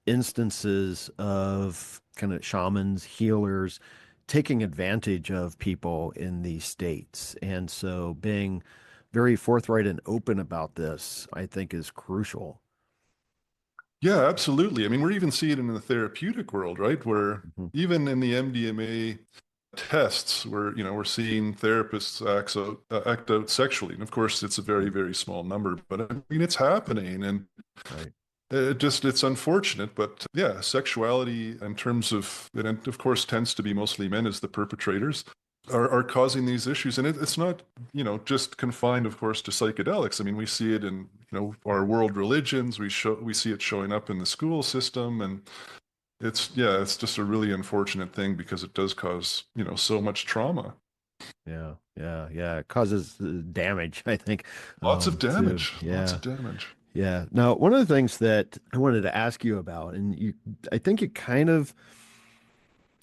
instances of kind of shamans, healers taking advantage of people in these states. And so being very forthright and open about this, I think, is crucial. Yeah, absolutely. I mean, we're even seeing it in the therapeutic world, right? Where Mhm. even in the MDMA tests, where we're seeing therapists act out sexually, and of course, it's a very, very small number, but I mean, it's happening, and Right. it's unfortunate. But yeah, sexuality in terms of, and of course, tends to be mostly men as the perpetrators. Are causing these issues, and it's not just confined, of course, to psychedelics. I mean, we see it in our world religions. We see it showing up in the school system, and it's just a really unfortunate thing because it does cause so much trauma. Yeah. Yeah. Yeah. It causes damage, I think, Lots of too. damage. Lots Yeah. of damage. Yeah. Now, one of the things that I wanted to ask you about, and I think you kind of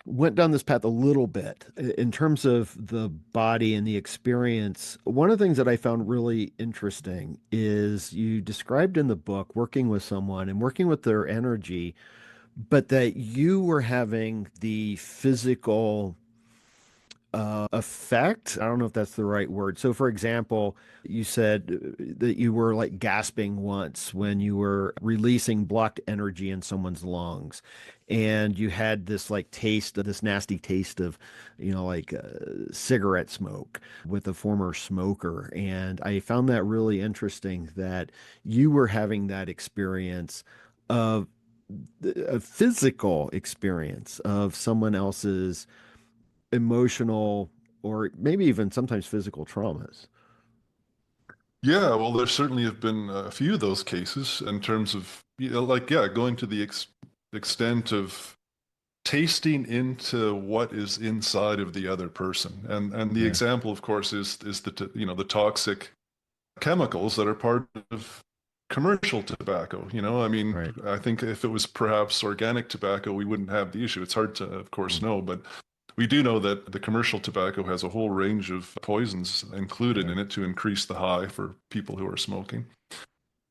went down this path a little bit in terms of the body and the experience. One of the things that I found really interesting is you described in the book working with someone and working with their energy, but that you were having the physical effect. I don't know if that's the right word. So, for example, you said that you were like gasping once when you were releasing blocked energy in someone's lungs. And you had this like taste, this nasty taste of, like cigarette smoke with a former smoker. And I found that really interesting that you were having that experience of a physical experience of someone else's emotional or maybe even sometimes physical traumas. Yeah, well, there certainly have been a few of those cases in terms of, like, yeah, going to the extent of tasting into what is inside of the other person. And the Yeah. example, of course, is the toxic chemicals that are part of commercial tobacco. I mean, Right. I think if it was perhaps organic tobacco, we wouldn't have the issue. It's hard to, of course, Mm. know, but we do know that the commercial tobacco has a whole range of poisons included Yeah. in it to increase the high for people who are smoking.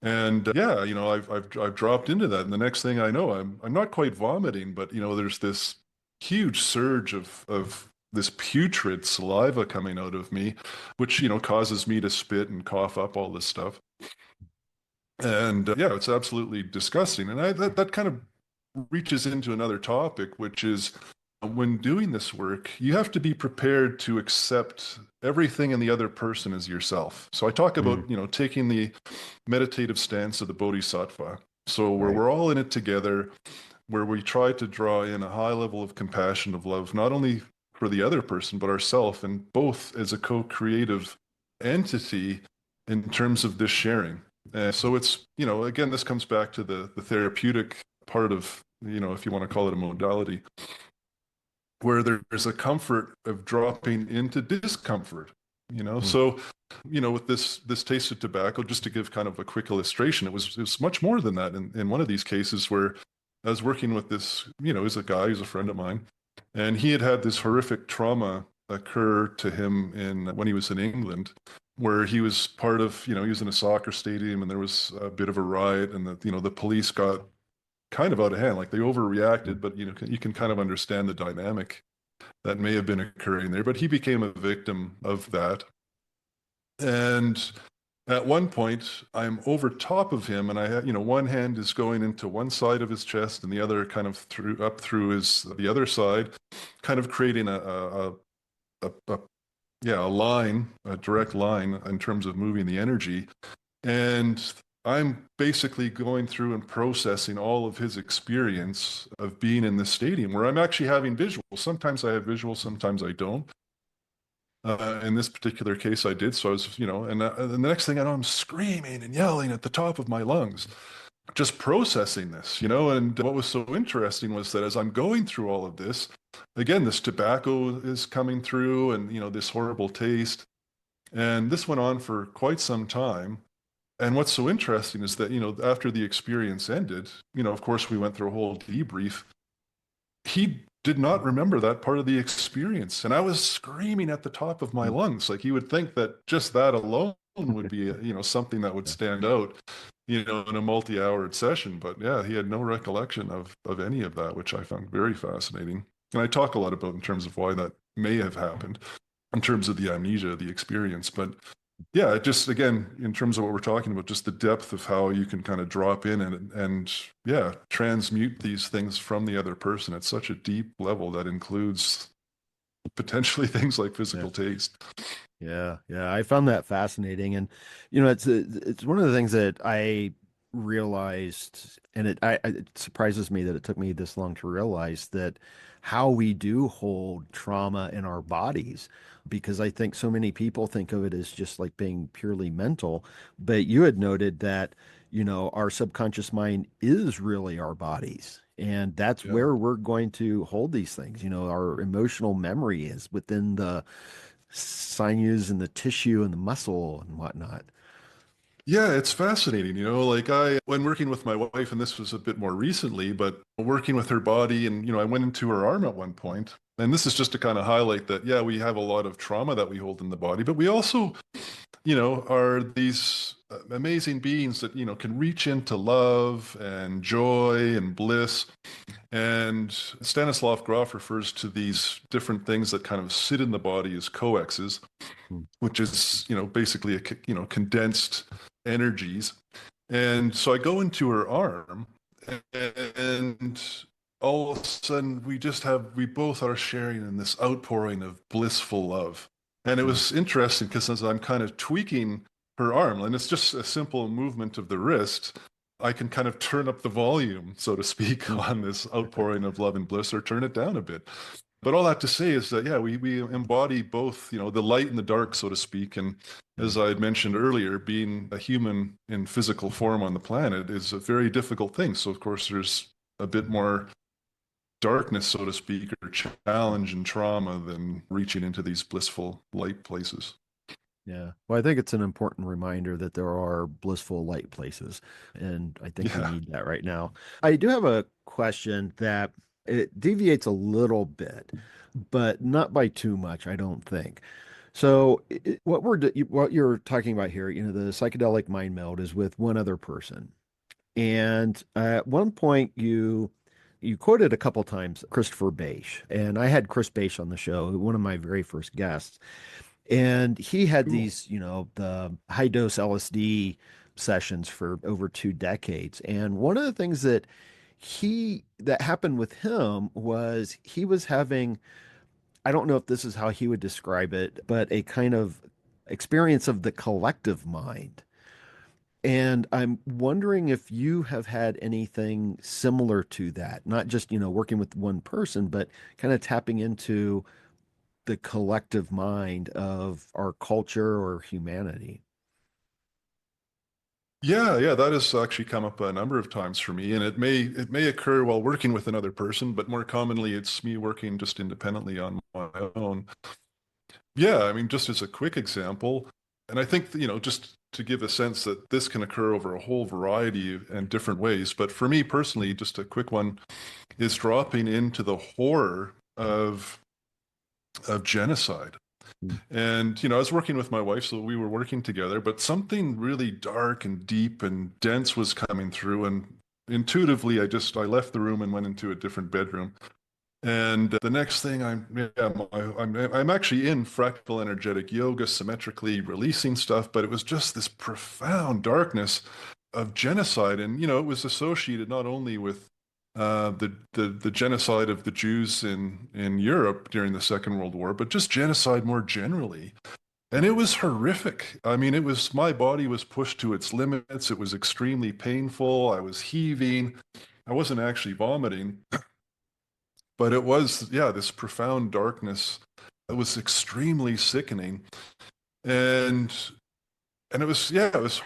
And yeah, I've dropped into that, and the next thing I know, I'm not quite vomiting, but there's this huge surge of this putrid saliva coming out of me, which, causes me to spit and cough up all this stuff. And yeah, it's absolutely disgusting. And that kind of reaches into another topic, which is when doing this work, you have to be prepared to accept everything in the other person as yourself. So I talk about, taking the meditative stance of the bodhisattva. So where we're all in it together, where we try to draw in a high level of compassion, of love, not only for the other person, but ourself, and both as a co-creative entity in terms of this sharing. So it's, again, this comes back to the therapeutic part of, if you want to call it a modality, where there's a comfort of dropping into discomfort, So, with this taste of tobacco, just to give kind of a quick illustration, it was much more than that. In one of these cases where I was working with this, he's a guy who's a friend of mine, and he had this horrific trauma occur to him when he was in England, where he was part of, he was in a soccer stadium and there was a bit of a riot, and the police got kind of out of hand, like they overreacted, but you can kind of understand the dynamic that may have been occurring there. But he became a victim of that. And at one point, I'm over top of him, and I have, one hand is going into one side of his chest, and the other kind of up through the other side, kind of creating a line, a direct line in terms of moving the energy. And I'm basically going through and processing all of his experience of being in this stadium, where I'm actually having visuals. Sometimes I have visuals, sometimes I don't. In this particular case, I did. So I was, and the next thing I know, I'm screaming and yelling at the top of my lungs, just processing this, And what was so interesting was that as I'm going through all of this, again, this tobacco is coming through, and, this horrible taste. And this went on for quite some time. And what's so interesting is that, after the experience ended, of course, we went through a whole debrief. He did not remember that part of the experience. And I was screaming at the top of my lungs. Like, you would think that just that alone would be, something that would stand out, in a multi-hour session. But yeah, he had no recollection of any of that, which I found very fascinating. And I talk a lot about in terms of why that may have happened, in terms of the amnesia, the experience. But yeah, just again, in terms of what we're talking about, just the depth of how you can kind of drop in and yeah, transmute these things from the other person at such a deep level that includes potentially things like physical taste. Yeah, I found that fascinating, and it's one of the things that I realized, and it surprises me that it took me this long to realize that how we do hold trauma in our bodies, because I think so many people think of it as just like being purely mental, but you had noted that our subconscious mind is really our bodies. And that's where we're going to hold these things. Our emotional memory is within the sinews and the tissue and the muscle and whatnot. Yeah, it's fascinating. Like when working with my wife, and this was a bit more recently, but working with her body, and, I went into her arm at one point. And this is just to kind of highlight that, yeah, we have a lot of trauma that we hold in the body, but we also, are these amazing beings that, can reach into love and joy and bliss. And Stanislav Grof refers to these different things that kind of sit in the body as coexes, which is, basically condensed energies. And so I go into her arm, and all of a sudden we both are sharing in this outpouring of blissful love. And it was interesting because as I'm kind of tweaking her arm, and it's just a simple movement of the wrist, I can kind of turn up the volume, so to speak, on this outpouring of love and bliss, or turn it down a bit. But all that to say is that, yeah, we embody both, the light and the dark, so to speak. And as I had mentioned earlier, being a human in physical form on the planet is a very difficult thing. So, of course, there's a bit more darkness, so to speak, or challenge and trauma than reaching into these blissful light places. Yeah. Well, I think it's an important reminder that there are blissful light places. And I think we need that right now. I do have a question that it deviates a little bit, but not by too much, I don't think. So what you're talking about here, the psychedelic mind meld is with one other person. And at one point you You quoted a couple times Christopher Bache, and I had Chris Bache on the show, one of my very first guests. And he had Cool. these, the high dose LSD sessions for over 2 decades. And one of the things that happened with him was he was having, I don't know if this is how he would describe it, but a kind of experience of the collective mind. And I'm wondering if you have had anything similar to that, not just, working with one person, but kind of tapping into the collective mind of our culture or humanity. Yeah, that has actually come up a number of times for me, and it may occur while working with another person, but more commonly it's me working just independently on my own. Yeah, I mean, just as a quick example, and I think, just to give a sense that this can occur over a whole variety and different ways, but for me personally, just a quick one is dropping into the horror of genocide. Mm. And, I was working with my wife, so we were working together, but something really dark and deep and dense was coming through. And intuitively, I left the room and went into a different bedroom. And the next thing I'm actually in fractal energetic yoga, symmetrically releasing stuff, but it was just this profound darkness of genocide. And, it was associated not only with the genocide of the Jews in Europe during the Second World War, but just genocide more generally. And it was horrific. I mean, my body was pushed to its limits. It was extremely painful. I was heaving. I wasn't actually vomiting, but it was, yeah, this profound darkness. It was extremely sickening. And it was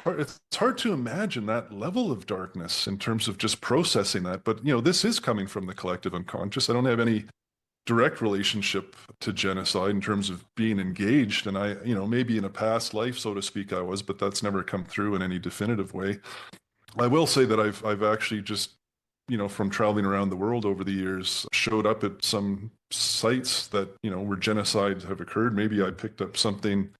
hard. It's hard to imagine that level of darkness in terms of just processing that. But, this is coming from the collective unconscious. I don't have any direct relationship to genocide in terms of being engaged. And maybe in a past life, so to speak, I was, but that's never come through in any definitive way. I will say that I've actually just, from traveling around the world over the years, showed up at some sites that, where genocide have occurred. Maybe I picked up something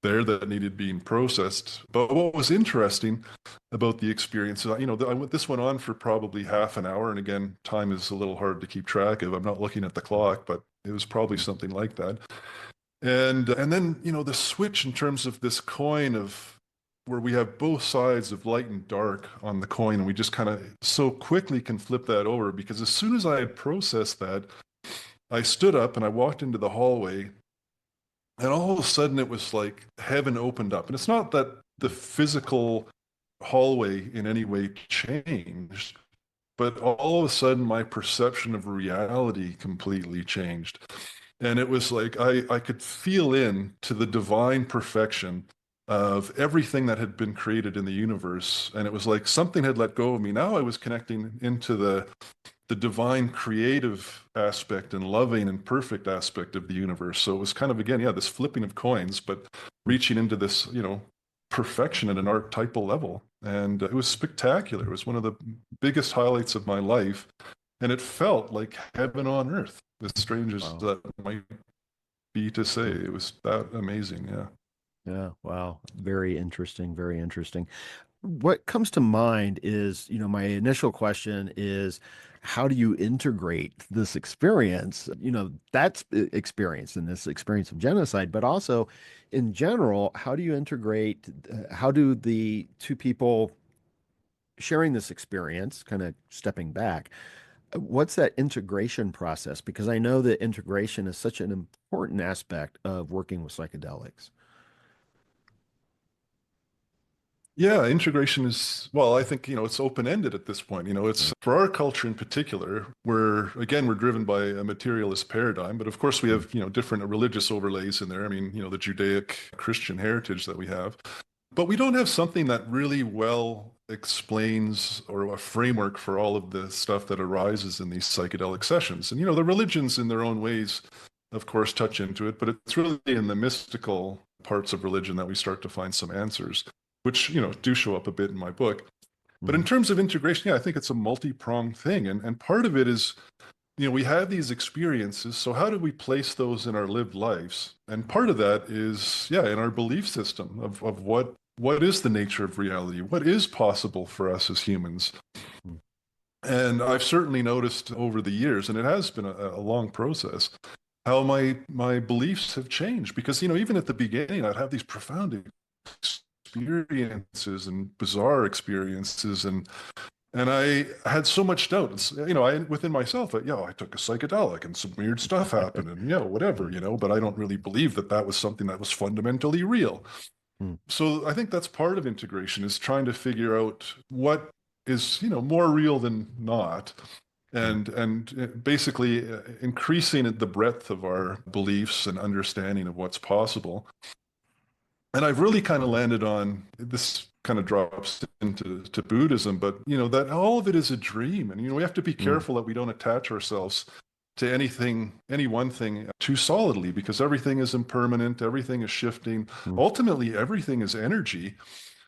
there that needed being processed. But what was interesting about the experience, this went on for probably half an hour. And again, time is a little hard to keep track of. I'm not looking at the clock, but it was probably something like that. And then, the switch in terms of this coin of where we have both sides of light and dark on the coin, and we just kind of so quickly can flip that over, because as soon as I had processed that, I stood up and I walked into the hallway. And all of a sudden, it was like heaven opened up. And it's not that the physical hallway in any way changed, but all of a sudden, my perception of reality completely changed. And it was like I could feel in to the divine perfection of everything that had been created in the universe. And it was like something had let go of me. Now I was connecting into the divine creative aspect and loving and perfect aspect of the universe. So it was kind of, again, yeah, this flipping of coins, but reaching into this, perfection at an archetypal level. And it was spectacular. It was one of the biggest highlights of my life. And it felt like heaven on earth, as strange as Wow. that might be to say. It was that amazing. Yeah. Yeah, wow. Very interesting, very interesting. What comes to mind is, my initial question is, how do you integrate this experience? That's experience in this experience of genocide, but also in general, how do you integrate, how do the two people sharing this experience, kind of stepping back, what's that integration process? Because I know that integration is such an important aspect of working with psychedelics. Yeah, integration is, well, I think, it's open-ended at this point. It's for our culture in particular, we're driven by a materialist paradigm, but of course we have, different religious overlays in there. I mean, the Judaic Christian heritage that we have, but we don't have something that really well explains or a framework for all of the stuff that arises in these psychedelic sessions. And, the religions in their own ways, of course, touch into it, but it's really in the mystical parts of religion that we start to find some answers, which, do show up a bit in my book. But in terms of integration, yeah, I think it's a multi-pronged thing. And part of it is, we have these experiences. So how do we place those in our lived lives? And part of that is, yeah, in our belief system of what is the nature of reality? What is possible for us as humans? And I've certainly noticed over the years, and it has been a long process, how my beliefs have changed. Because, even at the beginning, I'd have these profound experiences and bizarre experiences, and I had so much doubt. I within myself, I took a psychedelic and some weird stuff happened, and whatever, but I don't really believe that that was something that was fundamentally real. Mm. So I think that's part of integration, is trying to figure out what is, more real than not, and basically increasing the breadth of our beliefs and understanding of what's possible. And I've really kind of landed on this, kind of drops into Buddhism, but that all of it is a dream, and we have to be careful that we don't attach ourselves to any one thing too solidly, because everything is impermanent, everything is shifting. Ultimately, everything is energy,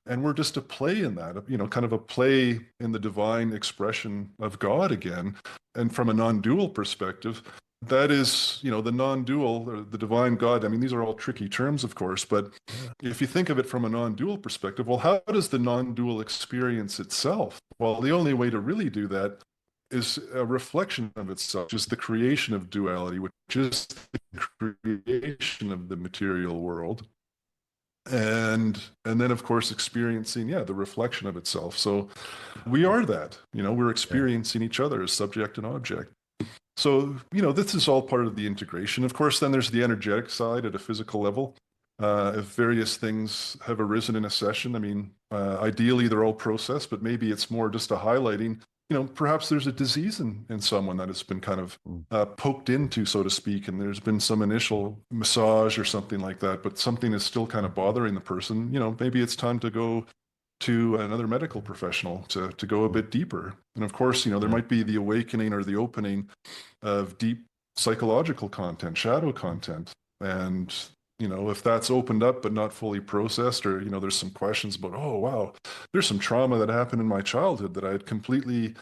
and we're just a play in that, kind of a play in the divine expression of God again. And from a non-dual perspective, that is, the non-dual or the divine God. I mean, these are all tricky terms, of course, but if you think of it from a non-dual perspective, well, how does the non-dual experience itself? Well, the only way to really do that is a reflection of itself, which is the creation of duality, which is the creation of the material world. And then, of course, experiencing, the reflection of itself. So we are that, we're experiencing each other as subject and object. So, this is all part of the integration. Of course, then there's the energetic side at a physical level. If various things have arisen in a session, I mean, ideally they're all processed, but maybe it's more just a highlighting. Perhaps there's a disease in someone that has been kind of poked into, so to speak, and there's been some initial massage or something like that, but something is still kind of bothering the person. Maybe it's time to go to another medical professional to go a bit deeper. And of course, there might be the awakening or the opening of deep psychological content, shadow content. And, if that's opened up but not fully processed, or, there's some questions about, oh, wow, there's some trauma that happened in my childhood that I had completely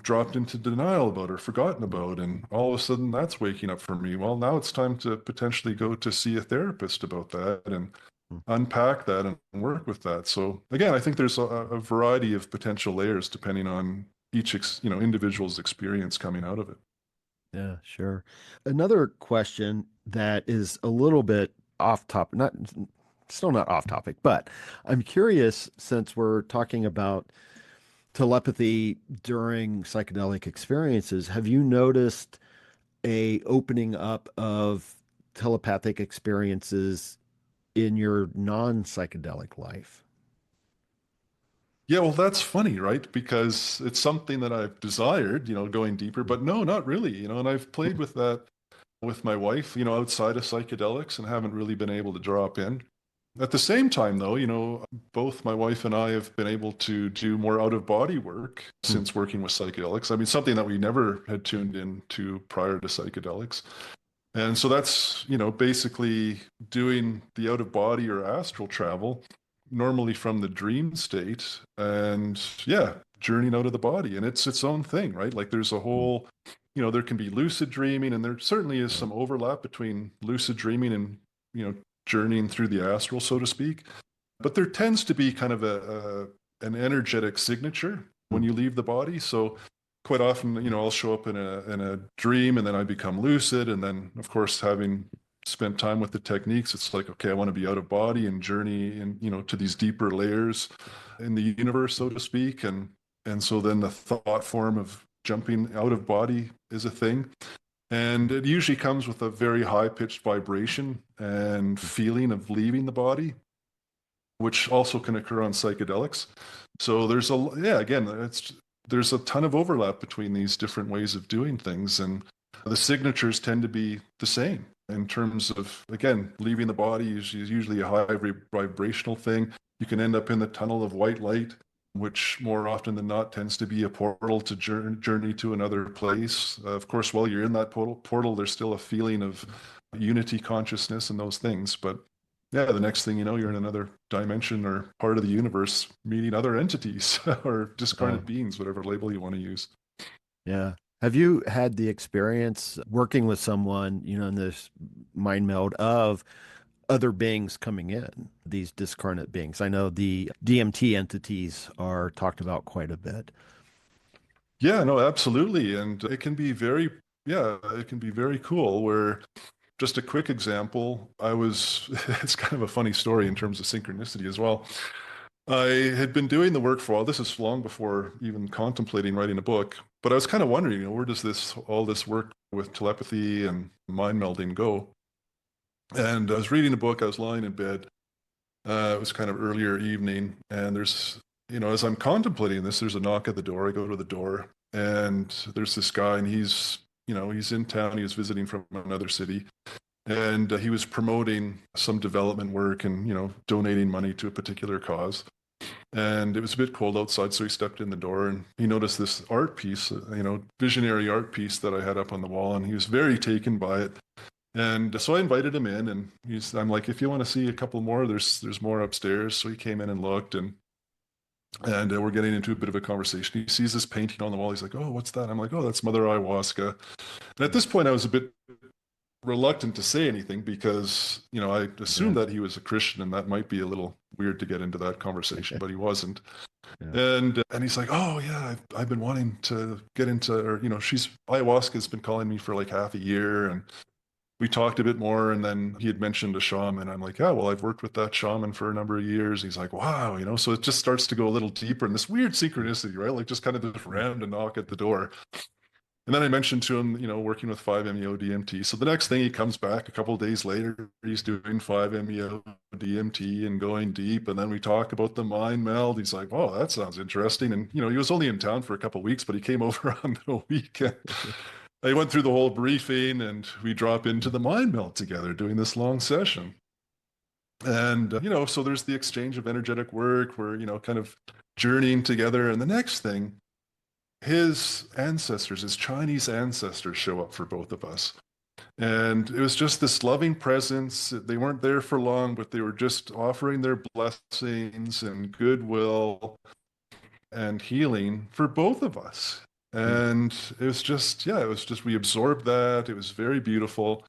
dropped into denial about or forgotten about. And all of a sudden that's waking up for me. Well, now it's time to potentially go to see a therapist about that and unpack that and work with that. So again, I think there's a variety of potential layers depending on each individual's experience coming out of it. Yeah, sure. Another question that is a little bit off topic, still not off topic, but I'm curious, since we're talking about telepathy during psychedelic experiences, have you noticed a opening up of telepathic experiences in your non-psychedelic life? Yeah, well, that's funny, right? Because it's something that I've desired, going deeper, but no, not really, and I've played with that with my wife, outside of psychedelics, and haven't really been able to drop in. At the same time, though, both my wife and I have been able to do more out of body work since working with psychedelics. I mean, something that we never had tuned into prior to psychedelics. And so that's, basically doing the out of body or astral travel, normally from the dream state, and journeying out of the body. And it's its own thing, right? Like there's a whole, there can be lucid dreaming, and there certainly is some overlap between lucid dreaming and, journeying through the astral, so to speak. But there tends to be kind of an energetic signature when you leave the body. So quite often, I'll show up in a dream, and then I become lucid. And then, of course, having spent time with the techniques, it's like, okay, I want to be out of body and journey to these deeper layers in the universe, so to speak. And so then the thought form of jumping out of body is a thing. And it usually comes with a very high-pitched vibration and feeling of leaving the body, which also can occur on psychedelics. So there's there's a ton of overlap between these different ways of doing things, and the signatures tend to be the same in terms of, again, leaving the body is usually a high vibrational thing. You can end up in the tunnel of white light, which more often than not tends to be a portal to journey to another place. Of course, while you're in that portal, there's still a feeling of unity consciousness and those things. But the next thing you know, you're in another dimension or part of the universe, meeting other entities or discarnate beings, whatever label you want to use. Yeah. Have you had the experience working with someone, in this mind meld of other beings coming in, these discarnate beings? I know the DMT entities are talked about quite a bit. Yeah, no, absolutely. And it can be it can be very cool where just a quick example, it's kind of a funny story in terms of synchronicity as well. I had been doing the work for a while. This is long before even contemplating writing a book, but I was kind of wondering, where does all this work with telepathy and mind melding go? And I was reading a book, I was lying in bed. It was kind of earlier evening, and as I'm contemplating this, there's a knock at the door. I go to the door, and there's this guy, and he's in town. He was visiting from another city, and he was promoting some development work and, donating money to a particular cause. And it was a bit cold outside, so he stepped in the door and he noticed this art piece, visionary art piece that I had up on the wall, and he was very taken by it. And so I invited him in, and I'm like, if you want to see a couple more, there's more upstairs. So he came in and looked, and we're getting into a bit of a conversation. He sees this painting on the wall. He's like, "Oh, what's that?" I'm like, "Oh, that's Mother Ayahuasca." And at this point, I was a bit reluctant to say anything because, I assumed that he was a Christian, and that might be a little weird to get into that conversation, but he wasn't. Yeah. And he's like, "Oh yeah, I've been wanting to get into, or ayahuasca's been calling me for like half a year." And we talked a bit more, and then he had mentioned a shaman. I'm like, "Yeah, well, I've worked with that shaman for a number of years." He's like, "Wow," so it just starts to go a little deeper, and this weird synchronicity, right? Like just kind of this random knock at the door. And then I mentioned to him, working with 5-MeO DMT. So the next thing, he comes back a couple of days later, he's doing 5-MeO DMT and going deep. And then we talk about the mind meld. He's like, "Oh, that sounds interesting." And, he was only in town for a couple of weeks, but he came over on the weekend. I went through the whole briefing, and we drop into the mind meld together doing this long session. And, so there's the exchange of energetic work. We're, kind of journeying together. And the next thing, his Chinese ancestors, show up for both of us. And it was just this loving presence. They weren't there for long, but they were just offering their blessings and goodwill and healing for both of us. And it was just, we absorbed that. It was very beautiful.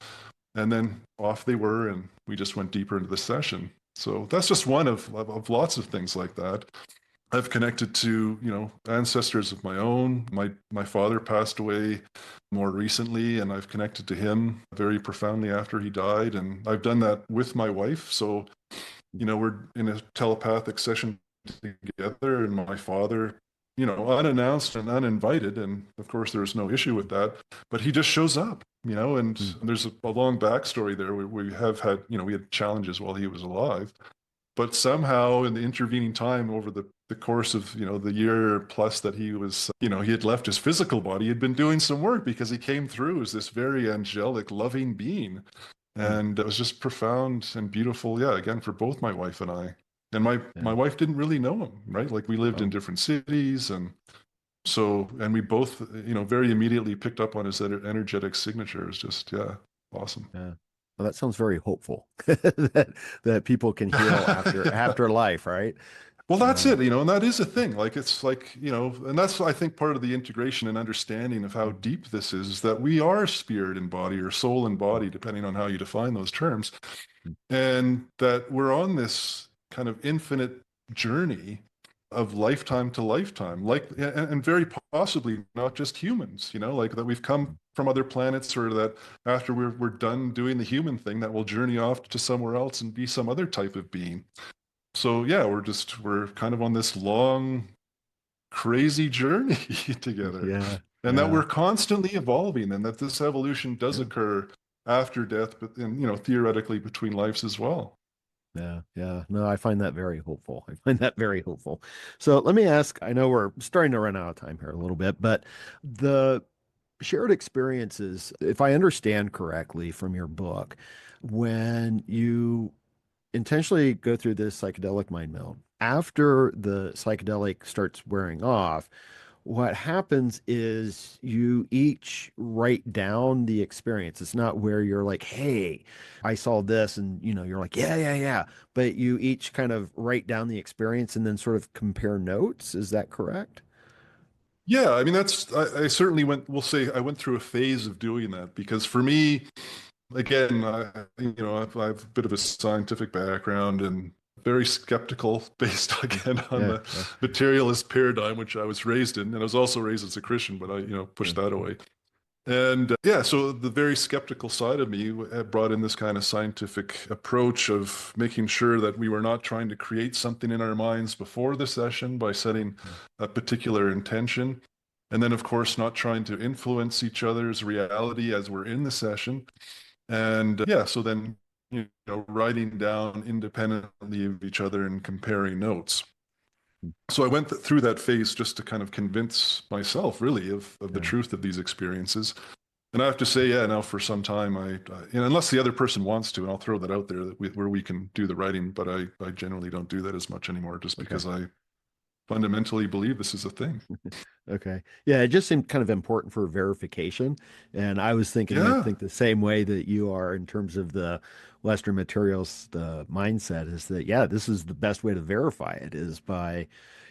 And then off they were, and we just went deeper into the session. So that's just one of lots of things like that. I've connected to, ancestors of my own. My father passed away more recently, and I've connected to him very profoundly after he died. And I've done that with my wife. So, we're in a telepathic session together, and my father, unannounced and uninvited. And of course, there's no issue with that, but he just shows up, and there's a long backstory there. We have had, we had challenges while he was alive. But somehow in the intervening time over the course of, the year plus that he was, he had left his physical body, he had been doing some work because he came through as this very angelic, loving being. And it was just profound and beautiful. Yeah, again, for both my wife and I. And my wife didn't really know him, right? Like we lived in different cities. And we both, very immediately picked up on his energetic signature. It was just, awesome. Yeah. Well, that sounds very hopeful that people can heal after life, right? Well, that's it, and that is a thing. Like, it's like, and that's, I think, part of the integration and understanding of how deep this is that we are spirit and body, or soul and body, depending on how you define those terms. And that we're on this kind of infinite journey of lifetime to lifetime, like, and very possibly not just humans, like that we've come from other planets, or that after we're done doing the human thing, that we'll journey off to somewhere else and be some other type of being. So yeah, we're kind of on this long, crazy journey together. Yeah. And that we're constantly evolving, and that this evolution does occur after death, but theoretically between lives as well. Yeah. No, I find that very hopeful. So let me ask, I know we're starting to run out of time here a little bit, but the shared experiences, if I understand correctly from your book, when you intentionally go through this psychedelic mind meld, after the psychedelic starts wearing off, what happens is you each write down the experience. It's not where you're like, "Hey, I saw this," and you're like, yeah. But you each kind of write down the experience and then sort of compare notes. Is that correct? Yeah, I mean, I certainly we'll say I went through a phase of doing that, because for me, again, I have a bit of a scientific background, and very skeptical based again on Yeah, the materialist paradigm, which I was raised in. And I was also raised as a Christian, but I, pushed that away. And so the very skeptical side of me brought in this kind of scientific approach of making sure that we were not trying to create something in our minds before the session by setting a particular intention. And then, of course, not trying to influence each other's reality as we're in the session. And so then, writing down independently of each other and comparing notes. So I went through that phase just to kind of convince myself, really, of the truth of these experiences. And I have to say, now for some time, unless the other person wants to, and I'll throw that out there, where we can do the writing, but I generally don't do that as much anymore, just because I fundamentally believe this is a thing. Okay. Yeah, it just seemed kind of important for verification. And I was thinking, I think the same way that you are in terms of the Western materials, the mindset is that, this is the best way to verify it is by,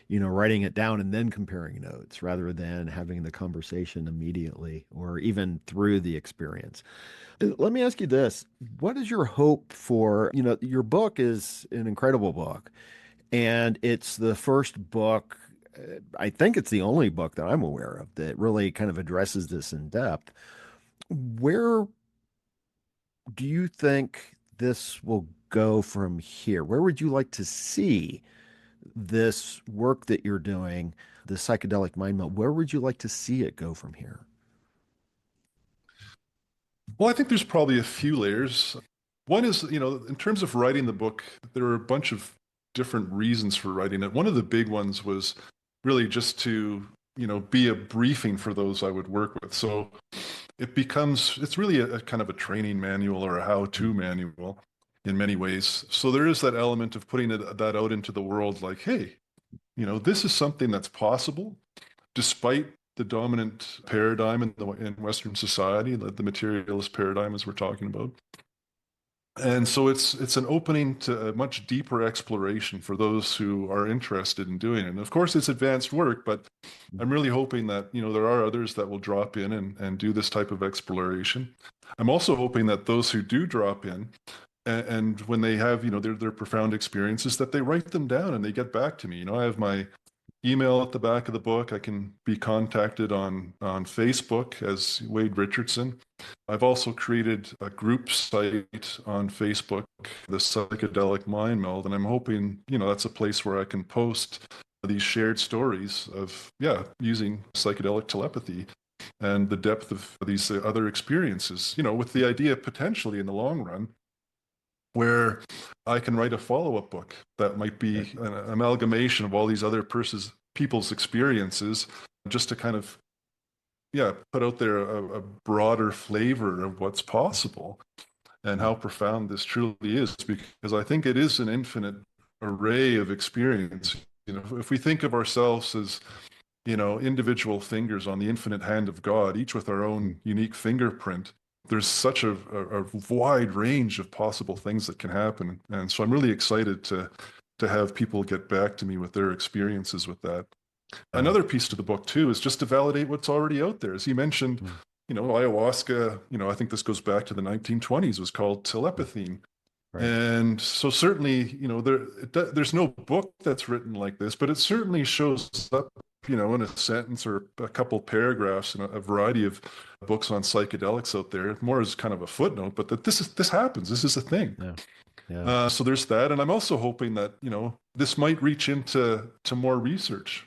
writing it down and then comparing notes rather than having the conversation immediately or even through the experience. Let me ask you this. What is your hope for, your book is an incredible book, and it's the first book, I think it's the only book that I'm aware of that really kind of addresses this in depth. Where do you think this will go from here? Where would you like to see this work that you're doing, the psychedelic mind meld? Where would you like to see it go from here? Well, I think there's probably a few layers. One is, in terms of writing the book, there are a bunch of different reasons for writing it. One of the big ones was really just to, be a briefing for those I would work with. So it's really a kind of a training manual or a how-to manual in many ways. So there is that element of putting that out into the world, like, hey, this is something that's possible despite the dominant paradigm in Western society, the materialist paradigm, as we're talking about. And so it's an opening to a much deeper exploration for those who are interested in doing it. And of course, it's advanced work, but I'm really hoping that, there are others that will drop in and do this type of exploration. I'm also hoping that those who do drop in and when they have, their profound experiences, that they write them down and they get back to me. I have my email at the back of the book. I can be contacted on Facebook as Wade Richardson. I've also created a group site on Facebook, the Psychedelic Mindmeld, and I'm hoping, that's a place where I can post these shared stories of, using psychedelic telepathy and the depth of these other experiences, with the idea potentially in the long run where I can write a follow-up book that might be an amalgamation of all these other people's experiences, just to kind of, put out there a broader flavor of what's possible and how profound this truly is, because I think it is an infinite array of experience. If we think of ourselves as, individual fingers on the infinite hand of God, each with our own unique fingerprint, there's such a wide range of possible things that can happen. And so I'm really excited to have people get back to me with their experiences with that. Another piece to the book, too, is just to validate what's already out there. As you mentioned, ayahuasca, I think this goes back to the 1920s, was called telepathy. Right. And so certainly, there's no book that's written like this, but it certainly shows up, in a sentence or a couple paragraphs in a variety of books on psychedelics out there, more as kind of a footnote, but that this happens. This is a thing. Yeah. So there's that. And I'm also hoping that, this might reach into more research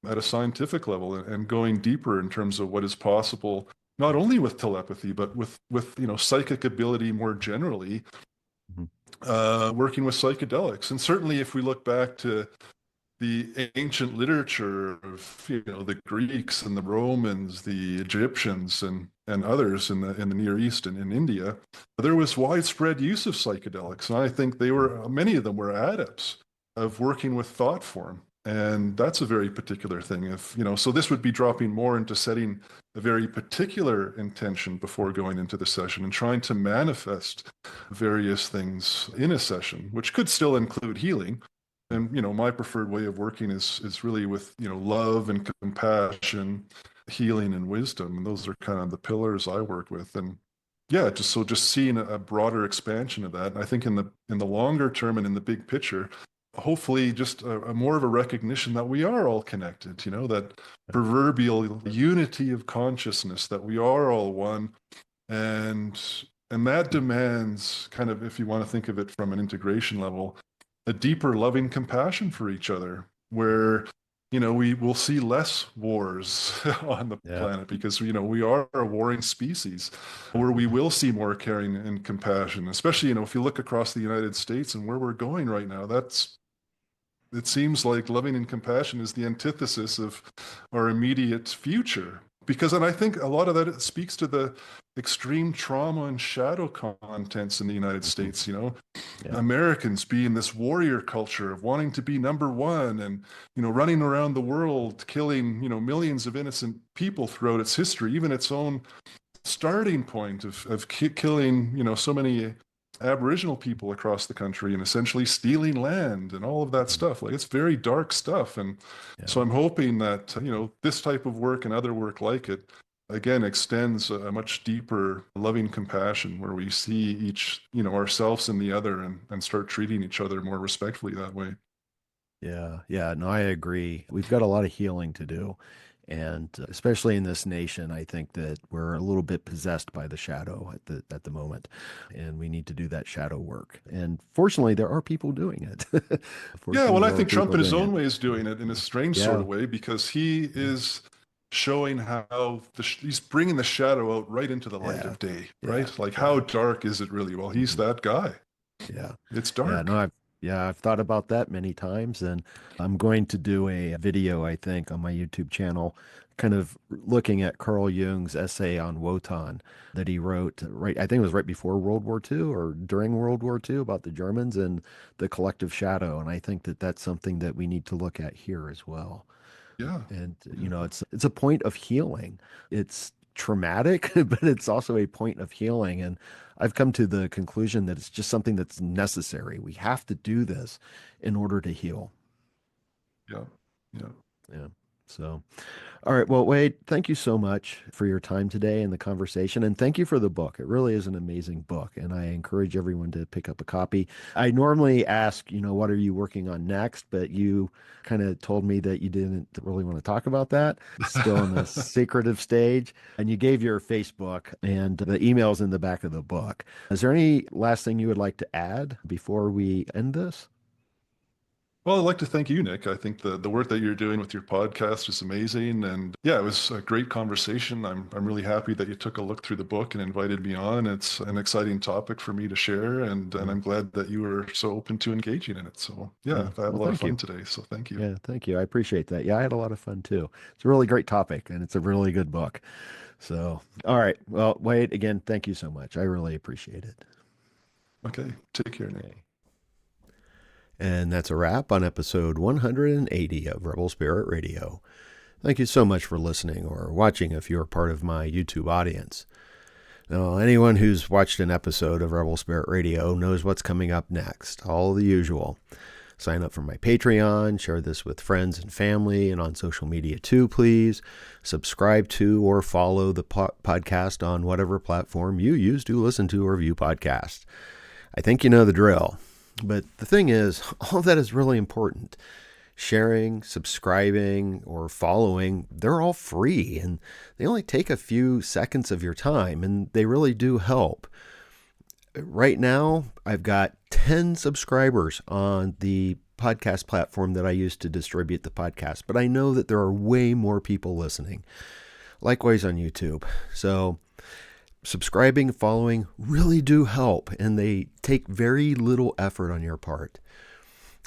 at a scientific level and going deeper in terms of what is possible, not only with telepathy, but with psychic ability more generally, working with psychedelics. And certainly if we look back to the ancient literature of the Greeks and the Romans, the Egyptians and others in the Near East and in India, there was widespread use of psychedelics, and I think many of them were adepts of working with thought form, and that's a very particular thing. So this would be dropping more into setting a very particular intention before going into the session and trying to manifest various things in a session, which could still include healing. And, my preferred way of working is really with, love and compassion, healing and wisdom. And those are kind of the pillars I work with. And yeah, just seeing a broader expansion of that. And I think in the longer term and in the big picture, hopefully just a more of a recognition that we are all connected, that proverbial unity of consciousness, that we are all one. And and that demands kind of, if you want to think of it from an integration level, a deeper loving compassion for each other, where we will see less wars on the Yeah. planet because we are a warring species, where we will see more caring and compassion, especially if you look across the United States and where we're going right now. It seems like loving and compassion is the antithesis of our immediate future. Because, and I think a lot of that it speaks to the extreme trauma and shadow contents in the United States. Yeah. Americans being this warrior culture of wanting to be number one, and running around the world killing millions of innocent people throughout its history, even its own starting point of killing so many Aboriginal people across the country, and essentially stealing land and all of that stuff. Like, it's very dark stuff. And so I'm hoping that, this type of work and other work like it, again, extends a much deeper loving compassion, where we see each, ourselves and the other, and start treating each other more respectfully that way. Yeah. Yeah. No, I agree. We've got a lot of healing to do. And especially in this nation, I think that we're a little bit possessed by the shadow at the moment, and we need to do that shadow work. And fortunately, there are people doing it. Yeah, Fortunately, well, I there are think Trump people in his doing own it. way is doing it in a strange sort Yeah. of way, because he is showing how he's bringing the shadow out right into the light Yeah. of day, Yeah. right? Like, Yeah. how dark is it really? Well, he's Mhm. that guy. Yeah. It's Yeah. No, dark. I've thought about that many times, and I'm going to do a video, I think, on my YouTube channel, kind of looking at Carl Jung's essay on Wotan that he wrote right, I think it was right before World War II or during World War II, about the Germans and the collective shadow. And I think that that's something that we need to look at here as well. Yeah. And Yeah. it's a point of healing. It's traumatic, but it's also a point of healing. And I've come to the conclusion that it's just something that's necessary. We have to do this in order to heal. Yeah. Yeah. Yeah. So, all right. Well, Wade, thank you so much for your time today and the conversation. And thank you for the book. It really is an amazing book. And I encourage everyone to pick up a copy. I normally ask, what are you working on next? But you kind of told me that you didn't really want to talk about that. Still in the secretive stage. And you gave your Facebook, and the email's in the back of the book. Is there any last thing you would like to add before we end this? Well, I'd like to thank you, Nick. I think the work that you're doing with your podcast is amazing. And yeah, it was a great conversation. I'm really happy that you took a look through the book and invited me on. It's an exciting topic for me to share, and I'm glad that you were so open to engaging in it. So yeah, Yeah. I had a Well, lot of thank fun you. today. So thank you. Yeah, thank you. I appreciate that. Yeah, I had a lot of fun too. It's a really great topic, and it's a really good book. So, all right. Well, Wade, again, thank you so much. I really appreciate it. Okay, take care, Nick. Okay. And that's a wrap on episode 180 of Rebel Spirit Radio. Thank you so much for listening or watching if you're part of my YouTube audience. Now, anyone who's watched an episode of Rebel Spirit Radio knows what's coming up next, all the usual. Sign up for my Patreon, share this with friends and family, and on social media too, please. Subscribe to or follow the podcast on whatever platform you use to listen to or view podcasts. I think you know the drill. But the thing is, all of that is really important. Sharing, subscribing, or following, they're all free, and they only take a few seconds of your time, and they really do help. Right now, I've got 10 subscribers on the podcast platform that I use to distribute the podcast, but I know that there are way more people listening. Likewise on YouTube. So subscribing, following really do help, and they take very little effort on your part.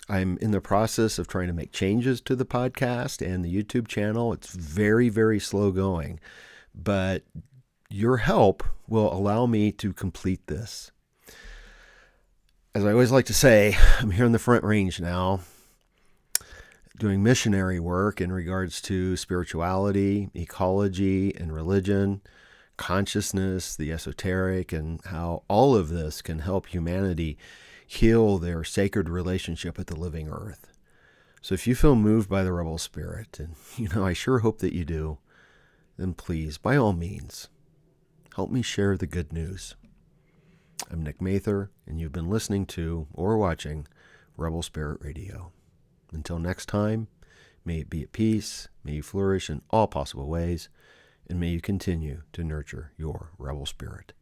I'm in the process of trying to make changes to the podcast and the YouTube channel. It's very, very slow going, but your help will allow me to complete this. As I always like to say, I'm here in the Front Range now, doing missionary work in regards to spirituality, ecology, and religion, consciousness, the esoteric, and how all of this can help humanity heal their sacred relationship with the living earth. So if you feel moved by the rebel spirit, and I sure hope that you do, then please, by all means, help me share the good news. I'm Nick Mather, and you've been listening to or watching Rebel Spirit Radio. Until next time, may it be at peace, may you flourish in all possible ways, and may you continue to nurture your rebel spirit.